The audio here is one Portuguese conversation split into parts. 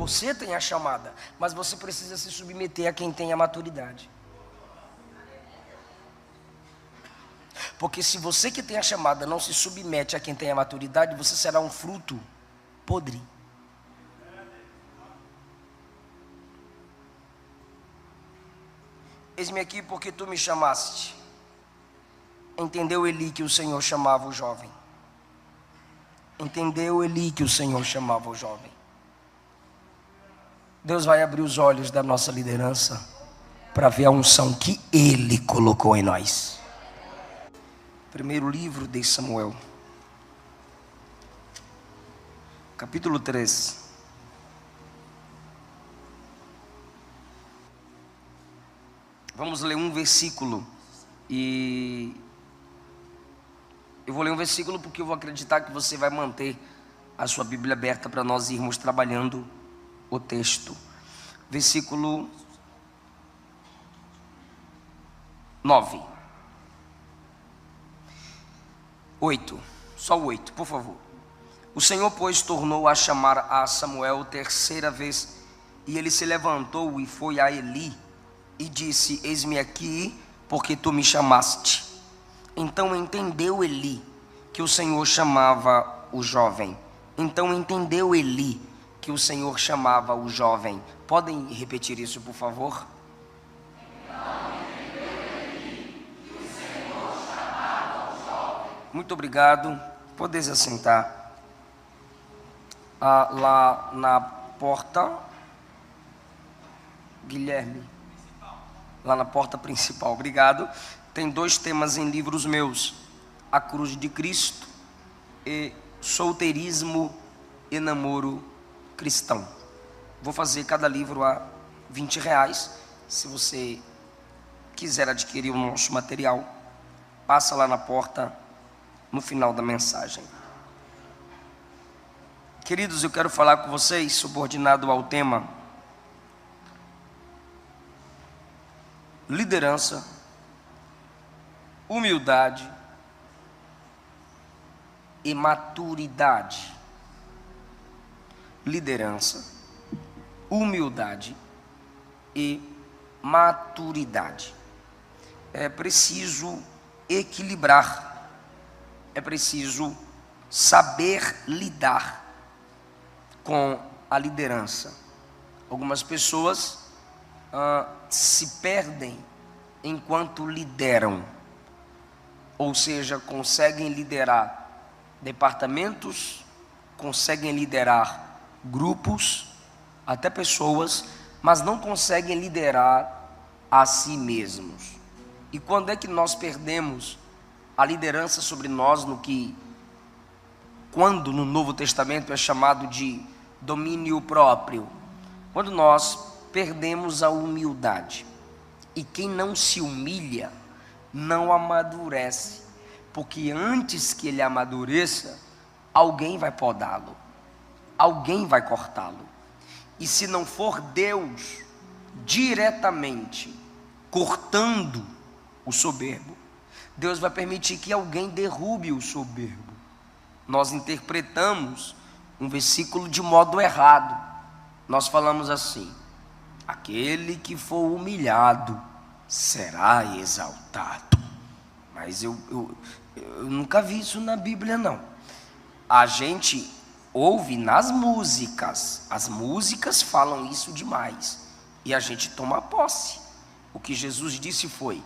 Você tem a chamada, mas você precisa se submeter a quem tem a maturidade. Porque se você que tem a chamada não se submete a quem tem a maturidade, você será um fruto podre. Eis-me aqui porque tu me chamaste. Entendeu Eli que o Senhor chamava o jovem? Entendeu Eli que o Senhor chamava o jovem? Deus vai abrir os olhos da nossa liderança para ver a unção que Ele colocou em nós. Primeiro livro de Samuel, capítulo 3. Vamos ler um versículo e eu vou ler um versículo porque eu vou acreditar que você vai manter a sua Bíblia aberta para nós irmos trabalhando o texto. Versículo 9. 8, só o 8, por favor. O Senhor, pois, tornou a chamar a Samuel terceira vez, e ele se levantou e foi a Eli, e disse: eis-me aqui, porque tu me chamaste. Então entendeu Eli que o Senhor chamava o jovem. Então entendeu Eli que o Senhor chamava o jovem. Podem repetir isso, por favor? Muito obrigado. Podeis assentar. Lá na porta, Guilherme, lá na porta principal, obrigado. Tem 2 temas em livros meus: a cruz de Cristo e solteirismo e namoro cristão. Vou fazer cada livro a R$20. Se você quiser adquirir o nosso material, passa lá na porta no final da mensagem. Queridos, eu quero falar com vocês subordinado ao tema liderança, humildade e maturidade. Liderança, humildade e maturidade. É preciso equilibrar, é preciso saber lidar com a liderança. Algumas pessoas se perdem enquanto lideram, ou seja, conseguem liderar departamentos, conseguem liderar grupos, até pessoas, mas não conseguem liderar a si mesmos. E quando é que nós perdemos a liderança sobre nós, quando no Novo Testamento é chamado de domínio próprio? Quando nós perdemos a humildade. E quem não se humilha não amadurece, porque antes que ele amadureça, alguém vai podá-lo, alguém vai cortá-lo. E se não for Deus diretamente cortando o soberbo, Deus vai permitir que alguém derrube o soberbo. Nós interpretamos um versículo de modo errado. Nós falamos assim: aquele que for humilhado será exaltado. Mas eu nunca vi isso na Bíblia, não. A gente ouve nas músicas, as músicas falam isso demais, e a gente toma posse. O que Jesus disse foi: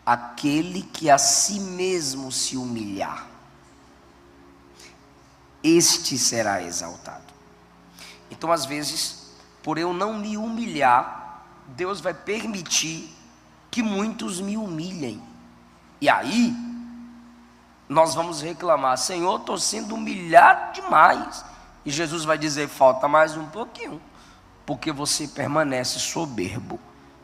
aquele que a si mesmo se humilhar, este será exaltado. Então, às vezes, por eu não me humilhar, Deus vai permitir que muitos me humilhem. E aí, nós vamos reclamar: Senhor, estou sendo humilhado demais. E Jesus vai dizer: falta mais um pouquinho, porque você permanece soberbo,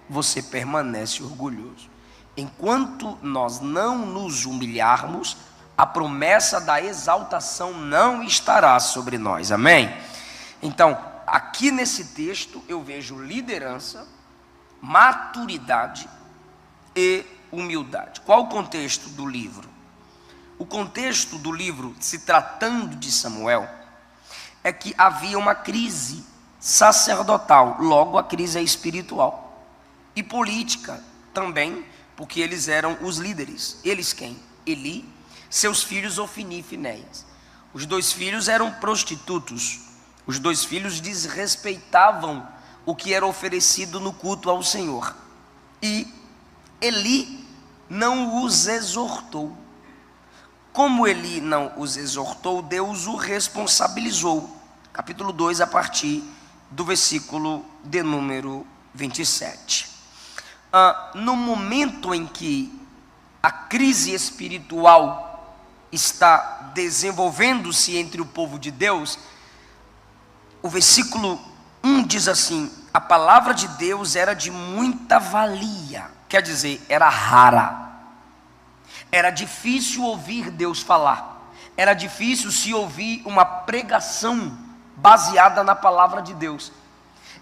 você permanece orgulhoso. Enquanto nós não nos humilharmos, a promessa da exaltação não estará sobre nós. Amém? Então, aqui nesse texto eu vejo liderança, maturidade e humildade. Qual o contexto do livro? O contexto do livro, se tratando de Samuel, é que havia uma crise sacerdotal, logo a crise é espiritual. E política também, porque eles eram os líderes. Eles quem? Eli, seus filhos Ofni e Finéias. Os dois filhos eram prostitutos. Os dois filhos desrespeitavam o que era oferecido no culto ao Senhor. E Eli não os exortou. Como Eli não os exortou, Deus o responsabilizou. Capítulo 2, a partir do versículo de número 27. No momento em que a crise espiritual está desenvolvendo-se entre o povo de Deus, o versículo 1 diz assim: a palavra de Deus era de muita valia, quer dizer, era rara. Era difícil ouvir Deus falar, era difícil se ouvir uma pregação baseada na palavra de Deus.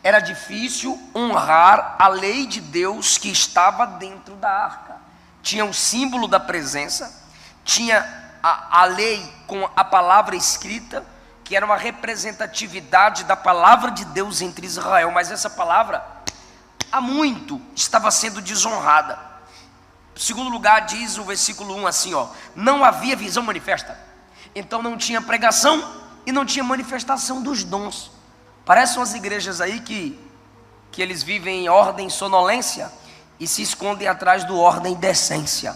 Era difícil honrar a lei de Deus que estava dentro da arca. Tinha o símbolo da presença, tinha a lei com a palavra escrita, que era uma representatividade da palavra de Deus entre Israel, mas essa palavra há muito estava sendo desonrada. Em segundo lugar, diz o versículo 1 assim, não havia visão manifesta, então não tinha pregação e não tinha manifestação dos dons. Parecem umas igrejas aí que eles vivem em ordem e sonolência e se escondem atrás do ordem e decência.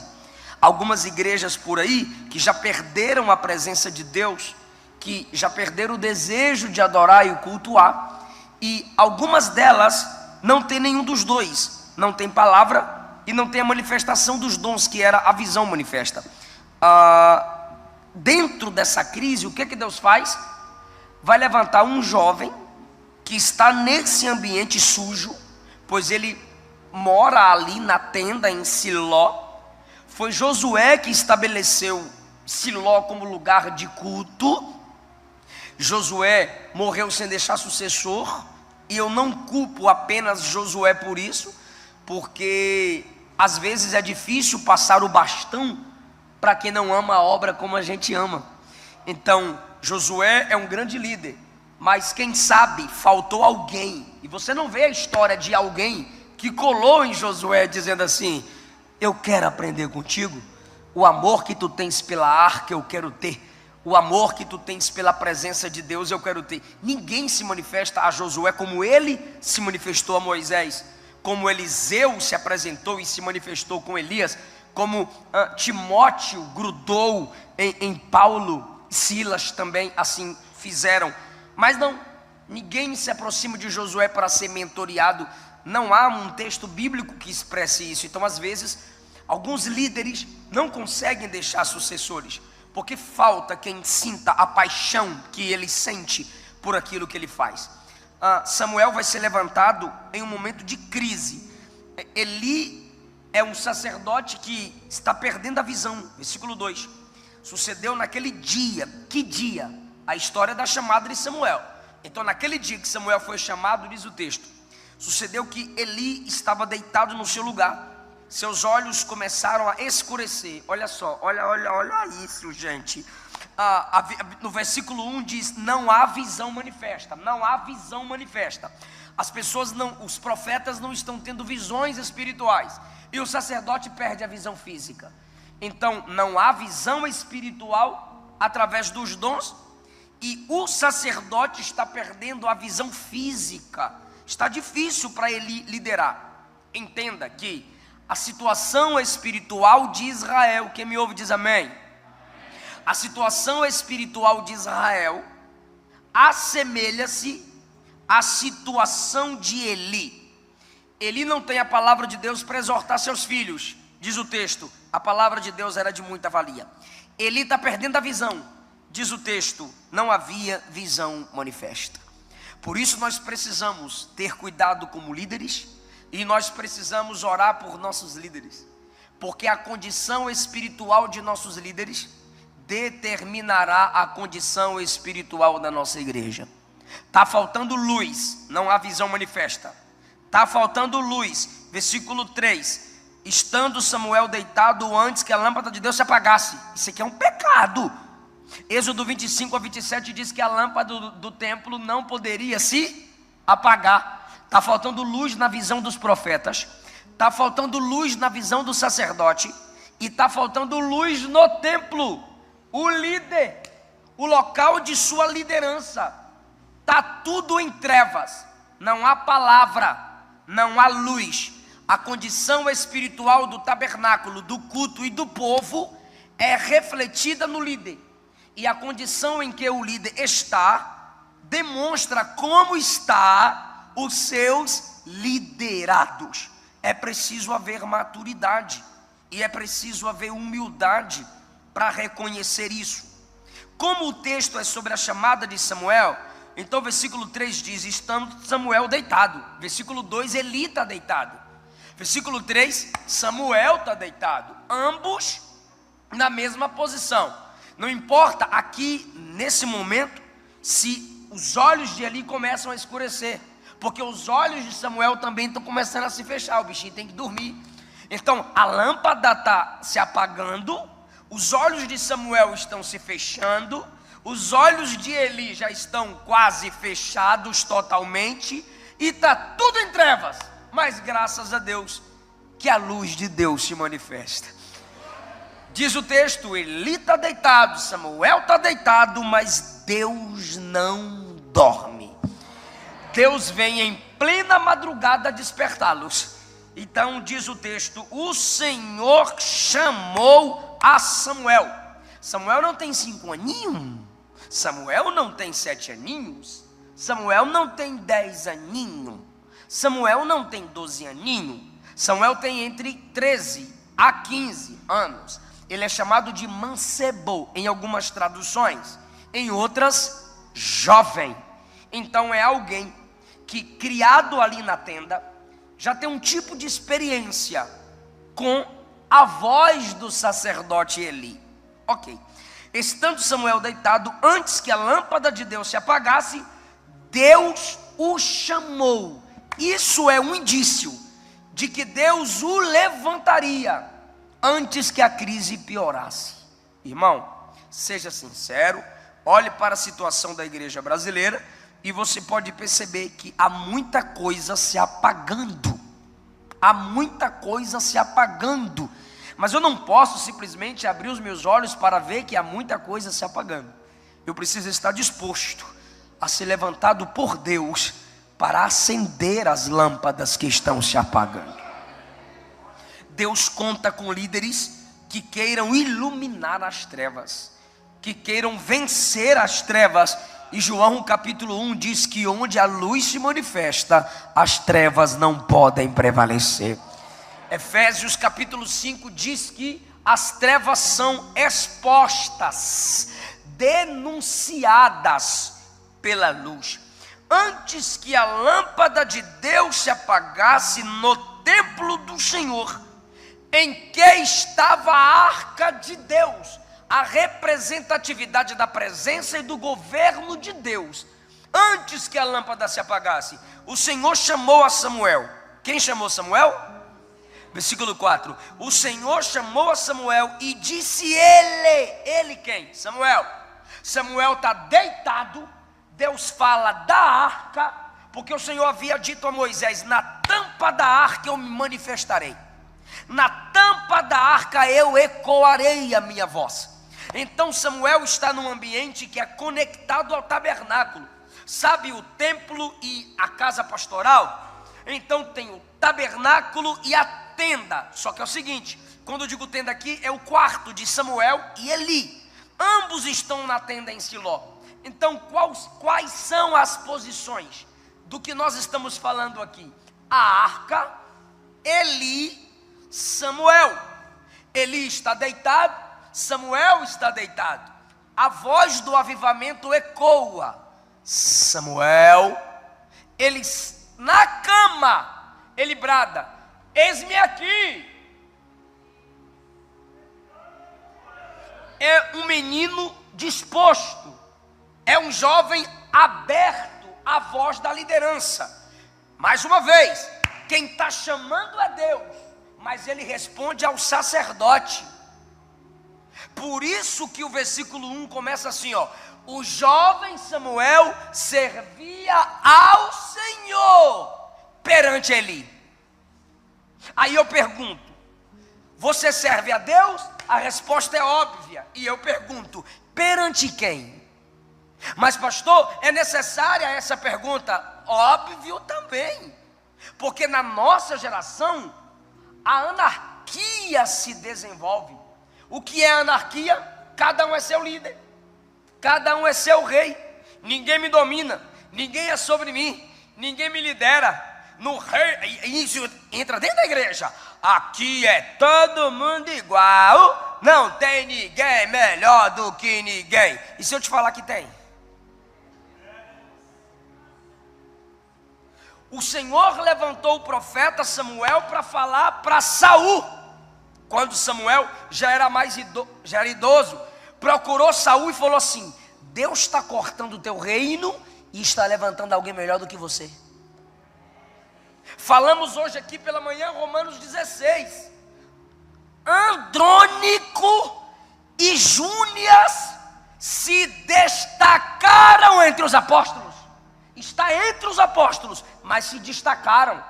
Algumas igrejas por aí que já perderam a presença de Deus, que já perderam o desejo de adorar e cultuar, e algumas delas não tem nenhum dos dois, não tem palavra e não tem a manifestação dos dons, que era a visão manifesta. Dentro dessa crise, o que Deus faz? Vai levantar um jovem que está nesse ambiente sujo, pois ele mora ali na tenda em Siló. Foi Josué que estabeleceu Siló como lugar de culto. Josué morreu sem deixar sucessor, e eu não culpo apenas Josué por isso, porque às vezes é difícil passar o bastão para quem não ama a obra como a gente ama. Então, Josué é um grande líder, mas quem sabe faltou alguém, e você não vê a história de alguém que colou em Josué dizendo assim: eu quero aprender contigo, o amor que tu tens pela arca eu quero ter, o amor que tu tens pela presença de Deus eu quero ter. Ninguém se manifesta a Josué como ele se manifestou a Moisés, como Eliseu se apresentou e se manifestou com Elias, como Timóteo grudou em Paulo, Silas também assim fizeram. Mas não, ninguém se aproxima de Josué para ser mentoreado. Não há um texto bíblico que expresse isso. Então, às vezes, alguns líderes não conseguem deixar sucessores, porque falta quem sinta a paixão que ele sente por aquilo que ele faz. Samuel vai ser levantado em um momento de crise. Eli é um sacerdote que está perdendo a visão. Versículo 2. Sucedeu naquele dia. Que dia? A história da chamada de Samuel. Então, naquele dia que Samuel foi chamado, diz o texto, sucedeu que Eli estava deitado no seu lugar. Seus olhos começaram a escurecer. Olha só, olha isso, gente. No versículo 1 diz: não há visão manifesta. Não há visão manifesta. As pessoas os profetas não estão tendo visões espirituais, e o sacerdote perde a visão física. Então, não há visão espiritual através dos dons, e o sacerdote está perdendo a visão física. Está difícil para ele liderar. Entenda que a situação espiritual de Israel, quem me ouve diz amém. A situação espiritual de Israel assemelha-se à situação de Eli. Eli não tem a palavra de Deus para exortar seus filhos. Diz o texto, a palavra de Deus era de muita valia. Eli está perdendo a visão. Diz o texto, não havia visão manifesta. Por isso nós precisamos ter cuidado como líderes, e nós precisamos orar por nossos líderes, porque a condição espiritual de nossos líderes determinará a condição espiritual da nossa igreja. Está faltando luz, não há visão manifesta. Está faltando luz. Versículo 3: estando Samuel deitado antes que a lâmpada de Deus se apagasse. Isso aqui é um pecado. Êxodo 25 a 27 diz que a lâmpada do templo não poderia se apagar. Está faltando luz na visão dos profetas, está faltando luz na visão do sacerdote, e está faltando luz no templo. O líder, o local de sua liderança, está tudo em trevas. Não há palavra, não há luz. A condição espiritual do tabernáculo, do culto e do povo é refletida no líder. E a condição em que o líder está demonstra como está os seus liderados. É preciso haver maturidade e é preciso haver humildade para reconhecer isso. Como o texto é sobre a chamada de Samuel, então versículo 3 diz: estando Samuel deitado. Versículo 2, Eli está deitado. Versículo 3, Samuel está deitado. Ambos na mesma posição. Não importa aqui, nesse momento, se os olhos de Eli começam a escurecer, porque os olhos de Samuel também estão começando a se fechar. O bichinho tem que dormir. Então a lâmpada está se apagando, os olhos de Samuel estão se fechando, os olhos de Eli já estão quase fechados totalmente, e está tudo em trevas. Mas graças a Deus que a luz de Deus se manifesta. Diz o texto: Eli está deitado, Samuel está deitado, mas Deus não dorme. Deus vem em plena madrugada despertá-los. Então diz o texto: o Senhor chamou a Samuel. Samuel não tem 5 aninhos, Samuel não tem 7 aninhos, Samuel não tem 10 aninhos, Samuel não tem 12 aninhos, Samuel tem entre 13 a 15 anos. Ele é chamado de mancebo em algumas traduções, em outras, jovem. Então é alguém que, criado ali na tenda, já tem um tipo de experiência com a voz do sacerdote Eli. Ok. Estando Samuel deitado, antes que a lâmpada de Deus se apagasse, Deus o chamou. Isso é um indício de que Deus o levantaria antes que a crise piorasse. Irmão, seja sincero, olhe para a situação da igreja brasileira e você pode perceber que há muita coisa se apagando. Há muita coisa se apagando. Mas eu não posso simplesmente abrir os meus olhos para ver que há muita coisa se apagando. Eu preciso estar disposto a ser levantado por Deus para acender as lâmpadas que estão se apagando. Deus conta com líderes que queiram iluminar as trevas, que queiram vencer as trevas. E João capítulo 1 diz que onde a luz se manifesta, as trevas não podem prevalecer. Efésios capítulo 5 diz que as trevas são expostas, denunciadas pela luz. Antes que a lâmpada de Deus se apagasse no templo do Senhor, em que estava a arca de Deus, a representatividade da presença e do governo de Deus. Antes que a lâmpada se apagasse, o Senhor chamou a Samuel. Quem chamou Samuel? Versículo 4, o Senhor chamou a Samuel e disse ele quem? Samuel. Samuel está deitado, Deus fala da arca, porque o Senhor havia dito a Moisés: na tampa da arca eu me manifestarei, na tampa da arca eu ecoarei a minha voz. Então Samuel está num ambiente que é conectado ao tabernáculo. Sabe o templo e a casa pastoral? Então tem o tabernáculo e a tenda. Só que é o seguinte, quando eu digo tenda aqui, é o quarto de Samuel e Eli. Ambos estão na tenda em Siló. Então quais são as posições do que nós estamos falando aqui? A arca, Eli, Samuel. Eli está deitado, Samuel está deitado. A voz do avivamento ecoa. Samuel, ele na cama, ele brada: eis-me aqui. É um menino disposto, é um jovem aberto à voz da liderança. Mais uma vez, quem está chamando é Deus, mas ele responde ao sacerdote. Por isso que o versículo 1 começa assim, ó: O jovem Samuel servia ao Senhor perante Eli. Aí eu pergunto: você serve a Deus? A resposta é óbvia. E eu pergunto: perante quem? Mas pastor, é necessária essa pergunta? Óbvio também. Porque na nossa geração, a anarquia se desenvolve. O que é anarquia? Cada um é seu líder, cada um é seu rei. Ninguém me domina, ninguém é sobre mim, ninguém me lidera. No rei, isso entra dentro da igreja. Aqui é todo mundo igual, não tem ninguém melhor do que ninguém. E se eu te falar que tem? O Senhor levantou o profeta Samuel para falar para Saul. Quando Samuel já era idoso, procurou Saul e falou assim: Deus está cortando o teu reino e está levantando alguém melhor do que você. Falamos hoje aqui pela manhã, Romanos 16. Andrônico e Júnias se destacaram entre os apóstolos. Está entre os apóstolos, mas se destacaram.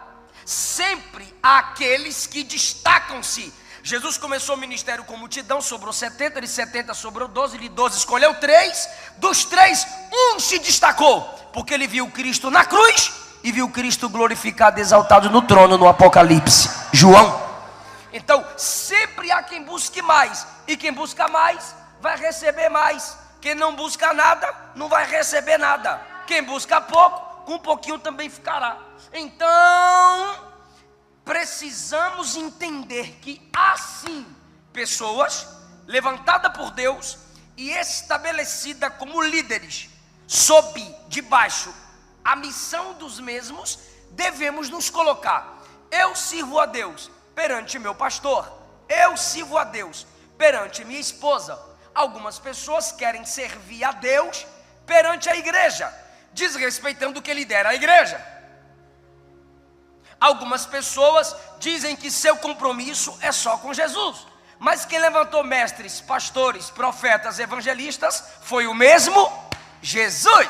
Sempre há aqueles que destacam-se. Jesus começou o ministério com multidão, sobrou 70, de 70 sobrou 12, de 12 escolheu 3, dos 3, um se destacou, porque ele viu Cristo na cruz e viu Cristo glorificado, exaltado no trono no Apocalipse, João. Então, sempre há quem busque mais, e quem busca mais, vai receber mais. Quem não busca nada, não vai receber nada. Quem busca pouco, com um pouquinho também ficará. Então, precisamos entender que há sim pessoas levantadas por Deus e estabelecidas como líderes, sob, debaixo, a missão dos mesmos, devemos nos colocar. Eu sirvo a Deus perante meu pastor, eu sirvo a Deus perante minha esposa. Algumas pessoas querem servir a Deus perante a igreja, desrespeitando o que lidera a igreja. Algumas pessoas dizem que seu compromisso é só com Jesus, mas quem levantou mestres, pastores, profetas, evangelistas foi o mesmo Jesus.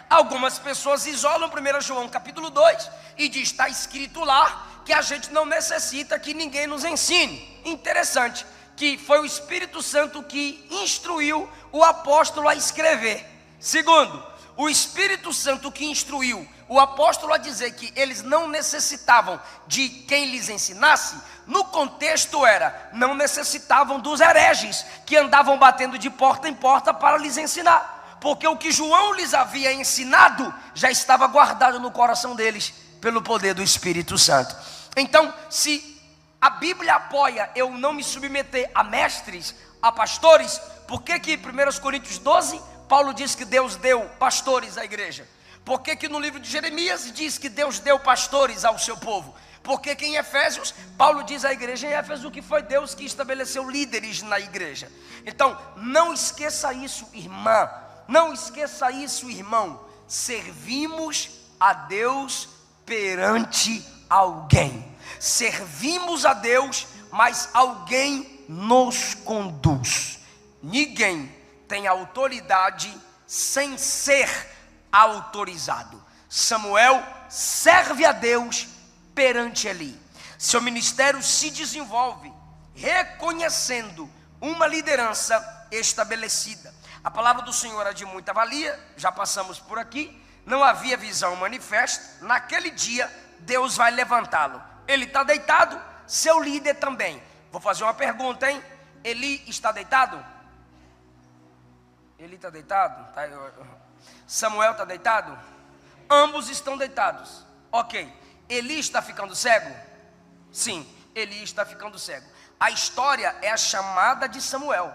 Algumas pessoas isolam 1 João capítulo 2 e diz: está escrito lá que a gente não necessita que ninguém nos ensine. Interessante, que foi o Espírito Santo que instruiu o apóstolo a escrever. Segundo, o Espírito Santo que instruiu o apóstolo a dizer que eles não necessitavam de quem lhes ensinasse, no contexto era, não necessitavam dos hereges que andavam batendo de porta em porta para lhes ensinar, porque o que João lhes havia ensinado já estava guardado no coração deles pelo poder do Espírito Santo. Então, se a Bíblia apoia eu não me submeter a mestres, a pastores, por que que 1 Coríntios 12 Paulo diz que Deus deu pastores à igreja? Por que que no livro de Jeremias diz que Deus deu pastores ao seu povo? Porque que em Efésios, Paulo diz à igreja em Éfeso que foi Deus que estabeleceu líderes na igreja. Então, não esqueça isso, irmã. Não esqueça isso, irmão. Servimos a Deus perante alguém. Servimos a Deus, mas alguém nos conduz. Ninguém tem autoridade sem ser autorizado. Samuel serve a Deus perante Eli. Seu ministério se desenvolve reconhecendo uma liderança estabelecida. A palavra do Senhor é de muita valia, já passamos por aqui. Não havia visão manifesta. Naquele dia Deus vai levantá-lo. Ele está deitado, seu líder também. Vou fazer uma pergunta, hein? Eli está deitado? Eli está deitado? Samuel está deitado? Ambos estão deitados. Ok. Eli está ficando cego? Sim, Eli está ficando cego. A história é a chamada de Samuel,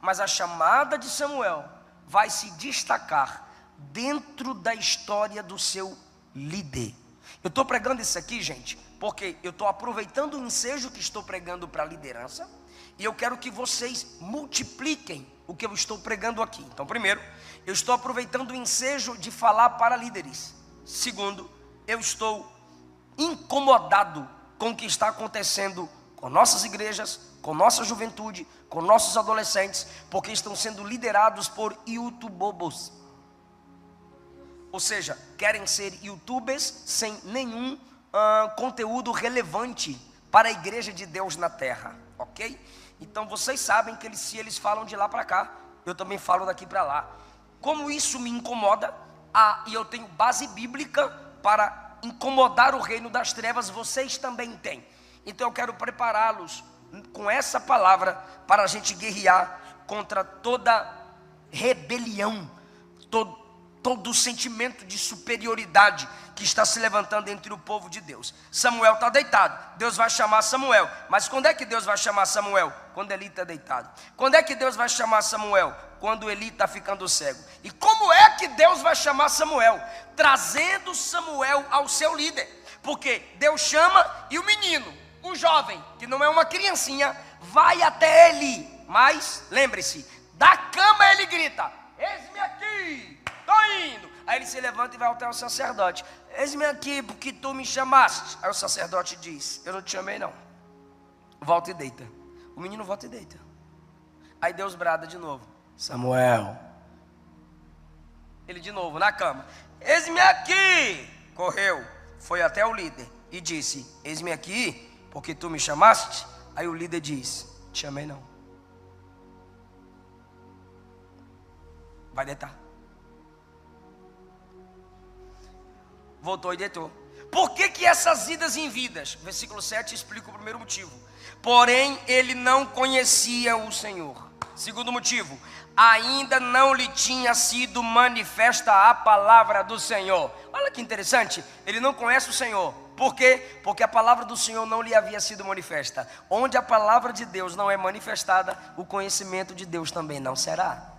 mas a chamada de Samuel vai se destacar dentro da história do seu líder. Eu estou pregando isso aqui, gente, porque eu estou aproveitando o ensejo que estou pregando para a liderança, e eu quero que vocês multipliquem o que eu estou pregando aqui. Então, primeiro, eu estou aproveitando o ensejo de falar para líderes. Segundo, eu estou incomodado com o que está acontecendo com nossas igrejas, com nossa juventude, com nossos adolescentes, porque estão sendo liderados por youtubobos. Ou seja, querem ser youtubers sem nenhum conteúdo relevante para a igreja de Deus na terra, ok? Então vocês sabem que se eles falam de lá para cá, eu também falo daqui para lá. Como isso me incomoda, e eu tenho base bíblica para incomodar o reino das trevas, vocês também têm. Então eu quero prepará-los com essa palavra para a gente guerrear contra toda rebelião, todo sentimento de superioridade que está se levantando entre o povo de Deus. Samuel está deitado, Deus vai chamar Samuel. Mas quando é que Deus vai chamar Samuel? Quando Eli está deitado. Quando é que Deus vai chamar Samuel? Quando Eli está ficando cego. E como é que Deus vai chamar Samuel? Trazendo Samuel ao seu líder. Porque Deus chama e o menino, o jovem, que não é uma criancinha, vai até Eli. Mas, lembre-se, da cama ele grita: eis-me aqui, estou indo. Aí ele se levanta e vai até o sacerdote: eis-me aqui porque tu me chamaste. Aí o sacerdote diz: eu não te chamei não. Volta e deita. O menino volta e deita. Aí Deus brada de novo: Samuel. Ele de novo na cama: eis-me aqui. Correu, foi até o líder e disse: eis-me aqui porque tu me chamaste. Aí o líder diz: te chamei não. Vai deitar. Voltou e deitou. Por que essas idas em vidas? Versículo 7 explica o primeiro motivo. Porém ele não conhecia o Senhor. Segundo motivo, ainda não lhe tinha sido manifesta a palavra do Senhor. Olha que interessante, ele não conhece o Senhor. Por quê? Porque a palavra do Senhor não lhe havia sido manifesta. Onde a palavra de Deus não é manifestada, o conhecimento de Deus também não será.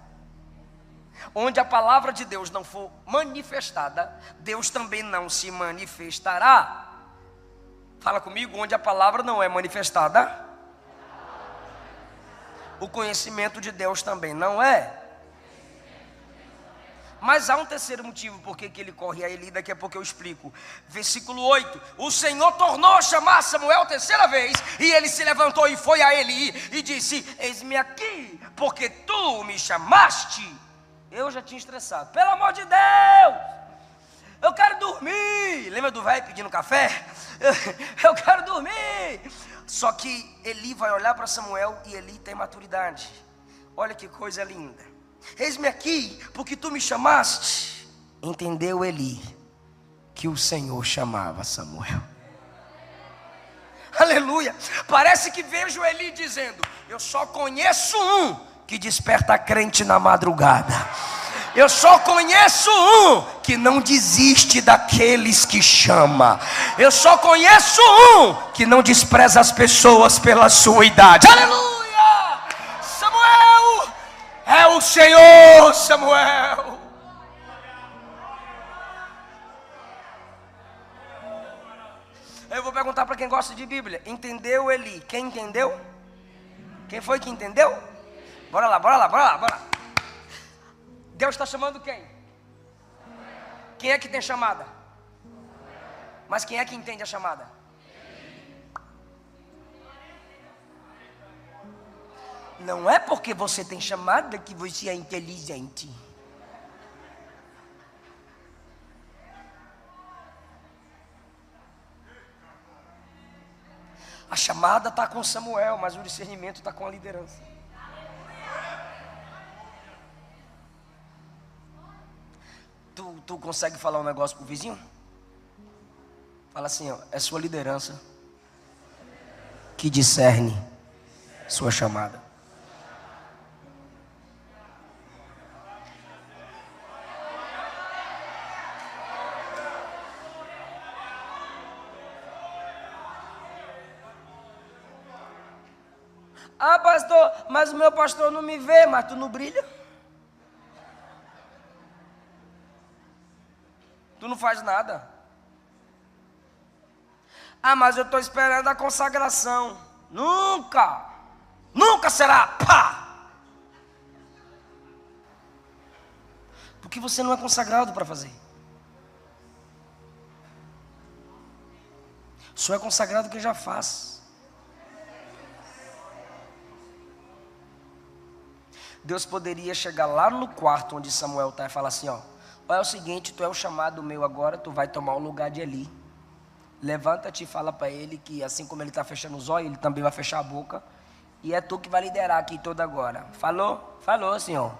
Onde a palavra de Deus não for manifestada, Deus também não se manifestará. Fala comigo: onde a palavra não é manifestada, o conhecimento de Deus também não é. Mas há um terceiro motivo por que ele corre a Eli, daqui a pouco eu explico. Versículo 8: o Senhor tornou a chamar Samuel terceira vez, e ele se levantou e foi a Eli e disse: eis-me aqui, porque tu me chamaste. Eu já tinha estressado: pelo amor de Deus, eu quero dormir. Lembra do velho pedindo café? Eu quero dormir. Só que Eli vai olhar para Samuel e Eli tem maturidade. Olha que coisa linda: eis-me aqui porque tu me chamaste. Entendeu Eli que o Senhor chamava Samuel. Aleluia. Parece que vejo Eli dizendo: eu só conheço um que desperta crente na madrugada. Eu só conheço um que não desiste daqueles que chama. Eu só conheço um que não despreza as pessoas pela sua idade. Aleluia! Samuel é o Senhor, Samuel. Eu vou perguntar para quem gosta de Bíblia: entendeu Eli? Quem entendeu? Quem foi que entendeu? Bora lá, bora lá, bora lá, bora lá. Deus está chamando quem? Quem é que tem chamada? Mas quem é que entende a chamada? Não é porque você tem chamada que você é inteligente. A chamada está com Samuel, mas o discernimento está com a liderança. Tu consegue falar um negócio pro vizinho? Fala assim: ó, é sua liderança que discerne sua chamada. Ah, pastor, mas o meu pastor não me vê. Mas tu não brilha? Tu não faz nada. Ah, mas eu estou esperando a consagração. Nunca. Nunca será. Pá! Porque você não é consagrado para fazer. Só é consagrado quem já faz. Deus poderia chegar lá no quarto onde Samuel está e falar assim, ó, é o seguinte, tu é o chamado meu agora, tu vai tomar o lugar de Eli. Levanta-te e fala para ele que assim como ele está fechando os olhos, ele também vai fechar a boca. E é tu que vai liderar aqui toda agora. Falou? Falou, senhor.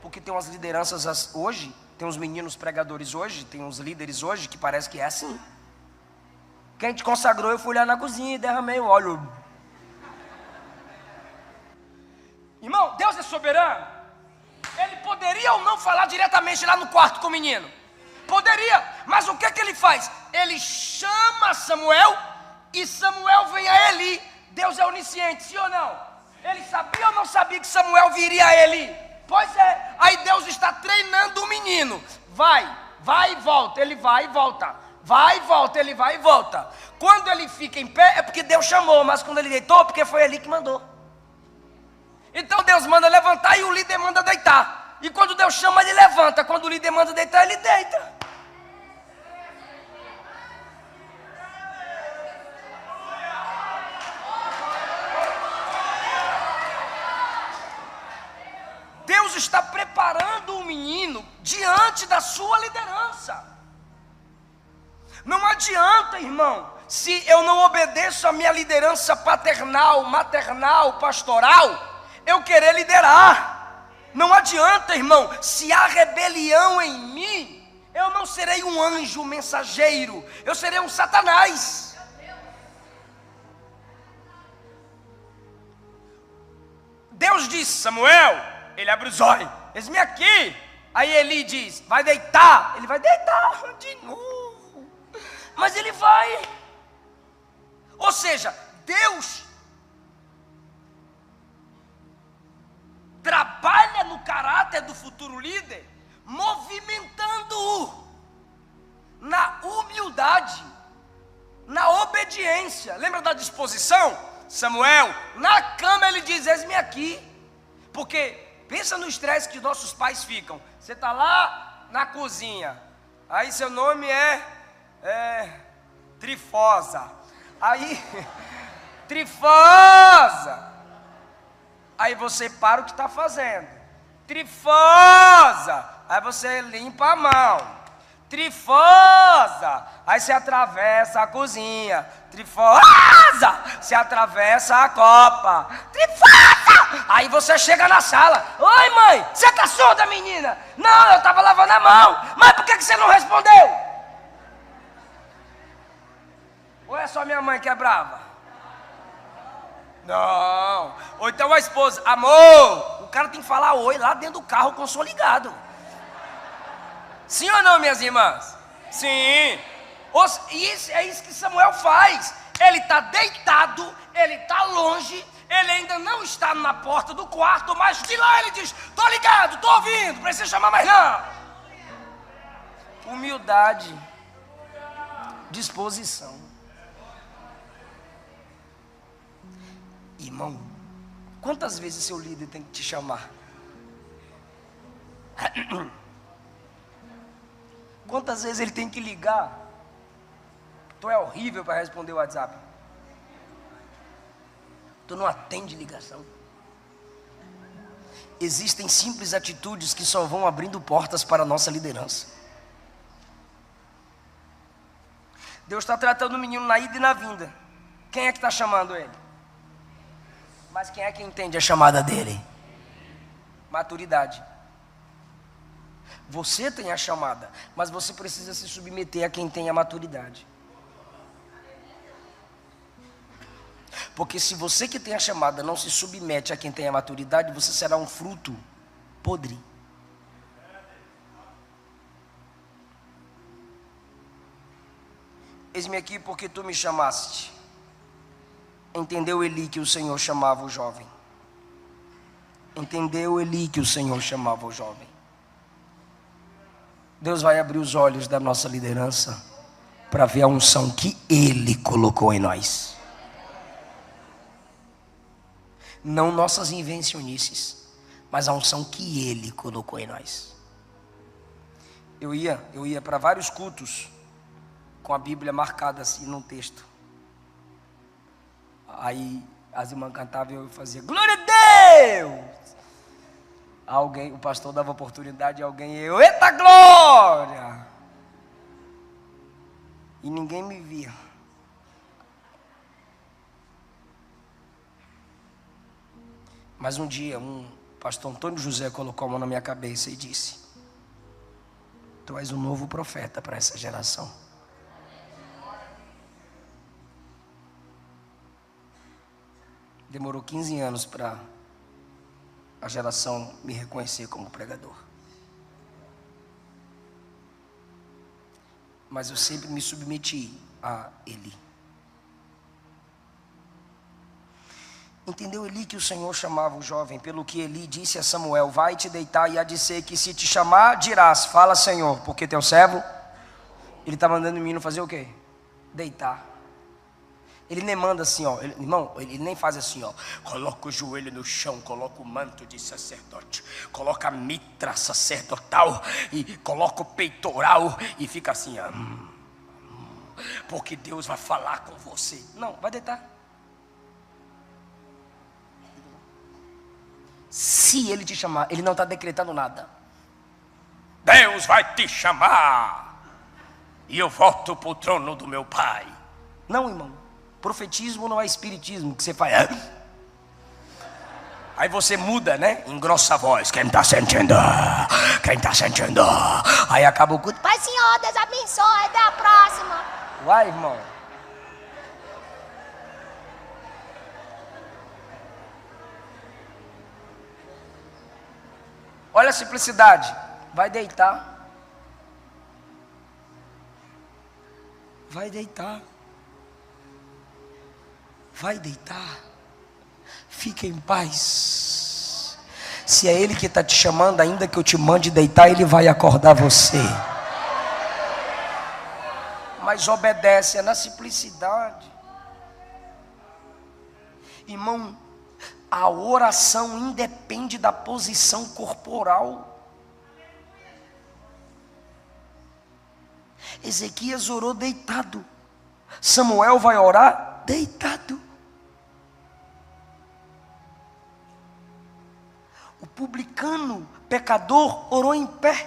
Porque tem umas lideranças hoje, tem uns meninos pregadores hoje, tem uns líderes hoje que parece que é assim. Quem te consagrou, eu fui lá na cozinha e derramei o óleo. Irmão, Deus é soberano. Ele poderia ou não falar diretamente lá no quarto com o menino? Poderia, mas o que ele faz? Ele chama Samuel e Samuel vem a Eli. Deus é onisciente, sim ou não? Ele sabia ou não sabia que Samuel viria a Eli? Pois é, aí Deus está treinando o menino. Vai e volta, ele vai e volta. Vai e volta, ele vai e volta. Quando ele fica em pé é porque Deus chamou, mas quando ele deitou, porque foi Eli que mandou. Então Deus manda levantar e o líder manda deitar. E quando Deus chama, ele levanta. Quando o líder manda deitar, ele deita. Deus está preparando o menino diante da sua liderança. Não adianta, irmão, se eu não obedeço a minha liderança paternal, maternal, pastoral, eu querer liderar. Não adianta, irmão, se há rebelião em mim, eu não serei um anjo mensageiro, eu serei um Satanás. Deus disse, Samuel, ele abre os olhos, eis-me aqui. Aí Eli diz, vai deitar. Ele vai deitar de novo. Mas ele vai. Ou seja, Deus trabalha no caráter do futuro líder, movimentando-o na humildade, na obediência. Lembra da disposição? Samuel, na cama ele diz, eis-me aqui. Porque pensa no estresse que nossos pais ficam. Você está lá na cozinha, aí seu nome é Trifosa. Aí, Trifosa. Aí você para o que está fazendo. Trifosa. Aí você limpa a mão. Trifosa. Aí você atravessa a cozinha. Trifosa. Você atravessa a copa. Trifosa. Aí você chega na sala. Oi, mãe, você está surda, menina? Não, eu estava lavando a mão. Mas por que você não respondeu? Ou é só minha mãe que é brava? Não. Ou então a esposa, amor, o cara tem que falar oi lá dentro do carro com o som ligado. Sim ou não, minhas irmãs? Sim. E é isso que Samuel faz. Ele está deitado, ele está longe, ele ainda não está na porta do quarto, mas de lá ele diz, estou ligado, estou ouvindo, não precisa chamar mais não. Humildade, disposição. Irmão, quantas vezes seu líder tem que te chamar? Quantas vezes ele tem que ligar? Tu é horrível para responder o WhatsApp. Tu não atende ligação. Existem simples atitudes que só vão abrindo portas para a nossa liderança. Deus está tratando o menino na ida e na vinda. Quem é que está chamando ele? Mas quem é que entende a chamada dele? Maturidade. Você tem a chamada, mas você precisa se submeter a quem tem a maturidade. Porque se você que tem a chamada não se submete a quem tem a maturidade, você será um fruto podre. Eis-me aqui porque tu me chamaste. Entendeu Eli que o Senhor chamava o jovem? Entendeu Eli que o Senhor chamava o jovem? Deus vai abrir os olhos da nossa liderança para ver a unção que Ele colocou em nós. Não nossas invencionices, mas a unção que Ele colocou em nós. Eu ia para vários cultos com a Bíblia marcada assim num texto. Aí as irmãs cantavam e eu fazia glória a Deus! Alguém, o pastor dava oportunidade a alguém, eu, eita glória! E ninguém me via. Mas um dia, pastor Antônio José colocou a mão na minha cabeça e disse: tu és um novo profeta para essa geração. Demorou 15 anos para a geração me reconhecer como pregador. Mas eu sempre me submeti a ele. Entendeu Eli que o Senhor chamava o jovem, pelo que Eli disse a Samuel: vai te deitar e há de ser que se te chamar, dirás, fala Senhor, porque teu servo, ele está mandando o menino fazer o quê? Deitar. Ele nem manda assim, ó, irmão, ele nem faz assim, ó, coloca o joelho no chão, coloca o manto de sacerdote, coloca a mitra sacerdotal e coloca o peitoral e fica assim, ó, porque Deus vai falar com você. Não, vai deitar. Se ele te chamar, ele não está decretando nada. Deus vai te chamar e eu volto para o trono do meu pai. Não, irmão. Profetismo não é espiritismo, que você faz. Aí você muda, né? Engrossa a voz. Quem está sentindo? Quem está sentindo? Aí acaba o culto. Pai, Senhor, Deus abençoe. Até a próxima. Vai, irmão. Olha a simplicidade. Vai deitar. Vai deitar. Vai deitar. Fica em paz. Se é Ele que está te chamando, ainda que eu te mande deitar, Ele vai acordar você. Mas obedece, é na simplicidade. Irmão, a oração independe da posição corporal. Ezequias orou deitado. Samuel vai orar deitado. O publicano, pecador, orou em pé.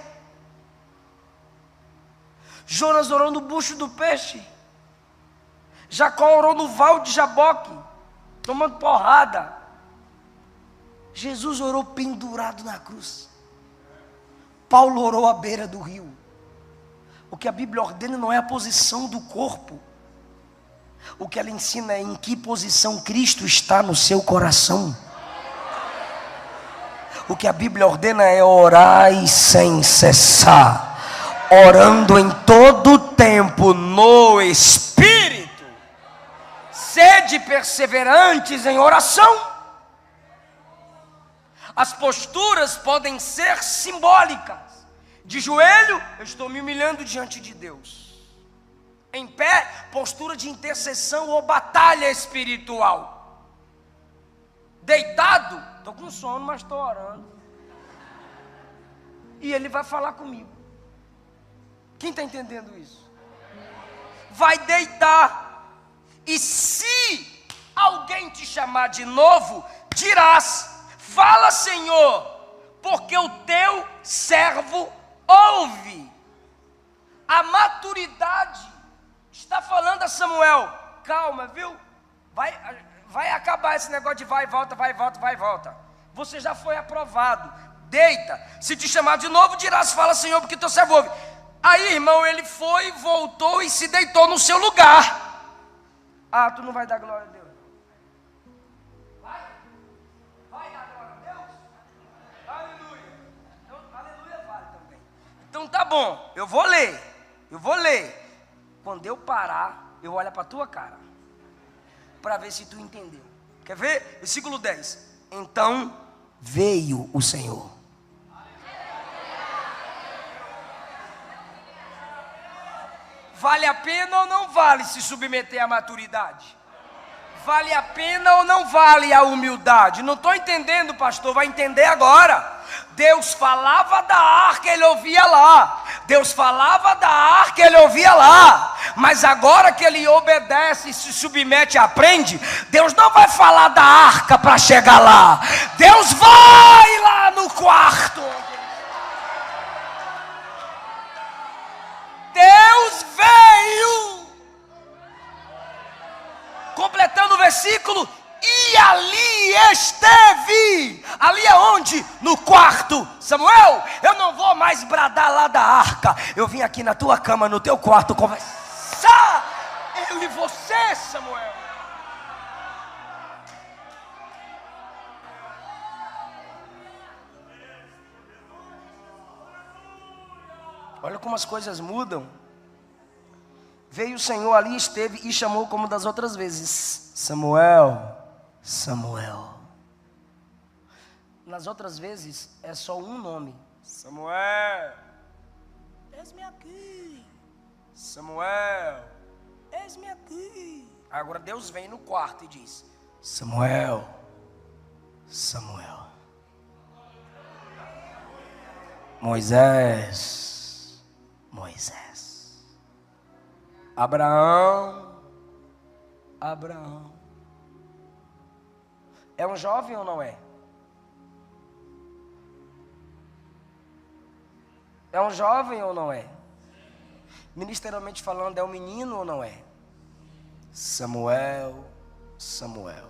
Jonas orou no bucho do peixe. Jacó orou no val de Jaboque, tomando porrada. Jesus orou pendurado na cruz. Paulo orou à beira do rio. O que a Bíblia ordena não é a posição do corpo. O que ela ensina é em que posição Cristo está no seu coração. O que a Bíblia ordena é orar sem cessar, orando em todo o tempo no Espírito. Sede perseverantes em oração. As posturas podem ser simbólicas. De joelho, eu estou me humilhando diante de Deus. Em pé, postura de intercessão ou batalha espiritual. Deitado, estou com sono, mas estou orando. E Ele vai falar comigo. Quem está entendendo isso? Vai deitar. E se alguém te chamar de novo, dirás, fala Senhor, porque o teu servo ouve. A maturidade está falando a Samuel, calma, viu? Vai acabar esse negócio de vai e volta, vai e volta, vai e volta. Você já foi aprovado. Deita. Se te chamar de novo, dirás, fala Senhor, porque teu servo ouve. Aí, irmão, ele foi, voltou e se deitou no seu lugar. Ah, tu não vai dar glória a Deus? Vai dar glória a Deus? Aleluia. Então, aleluia vale também. Então tá bom, eu vou ler. Quando eu parar, eu olho para a tua cara, para ver se tu entendeu. Quer ver? Versículo 10. Então veio o Senhor. Vale a pena ou não vale se submeter à maturidade? Vale a pena ou não vale a humildade? Não estou entendendo, pastor, vai entender agora. Deus falava da arca, ele ouvia lá. Deus falava da arca, ele ouvia lá. Mas agora que ele obedece, se submete e aprende, Deus não vai falar da arca para chegar lá. Deus vai lá no quarto. Deus veio. Completando o versículo, e ali esteve. Ali aonde? No quarto. Samuel, eu não vou mais bradar lá da arca. Eu vim aqui na tua cama, no teu quarto, conversar. Eu e você, Samuel. Olha como as coisas mudam. Veio o Senhor ali, esteve e chamou como das outras vezes: Samuel, Samuel. Nas outras vezes é só um nome: Samuel, eis-me aqui. Samuel, eis-me aqui. Agora Deus vem no quarto e diz: Samuel, Samuel. Moisés, Moisés. Abraão, Abraão. É um jovem ou não é? É um jovem ou não é? Ministerialmente falando, é um menino ou não é? Samuel, Samuel.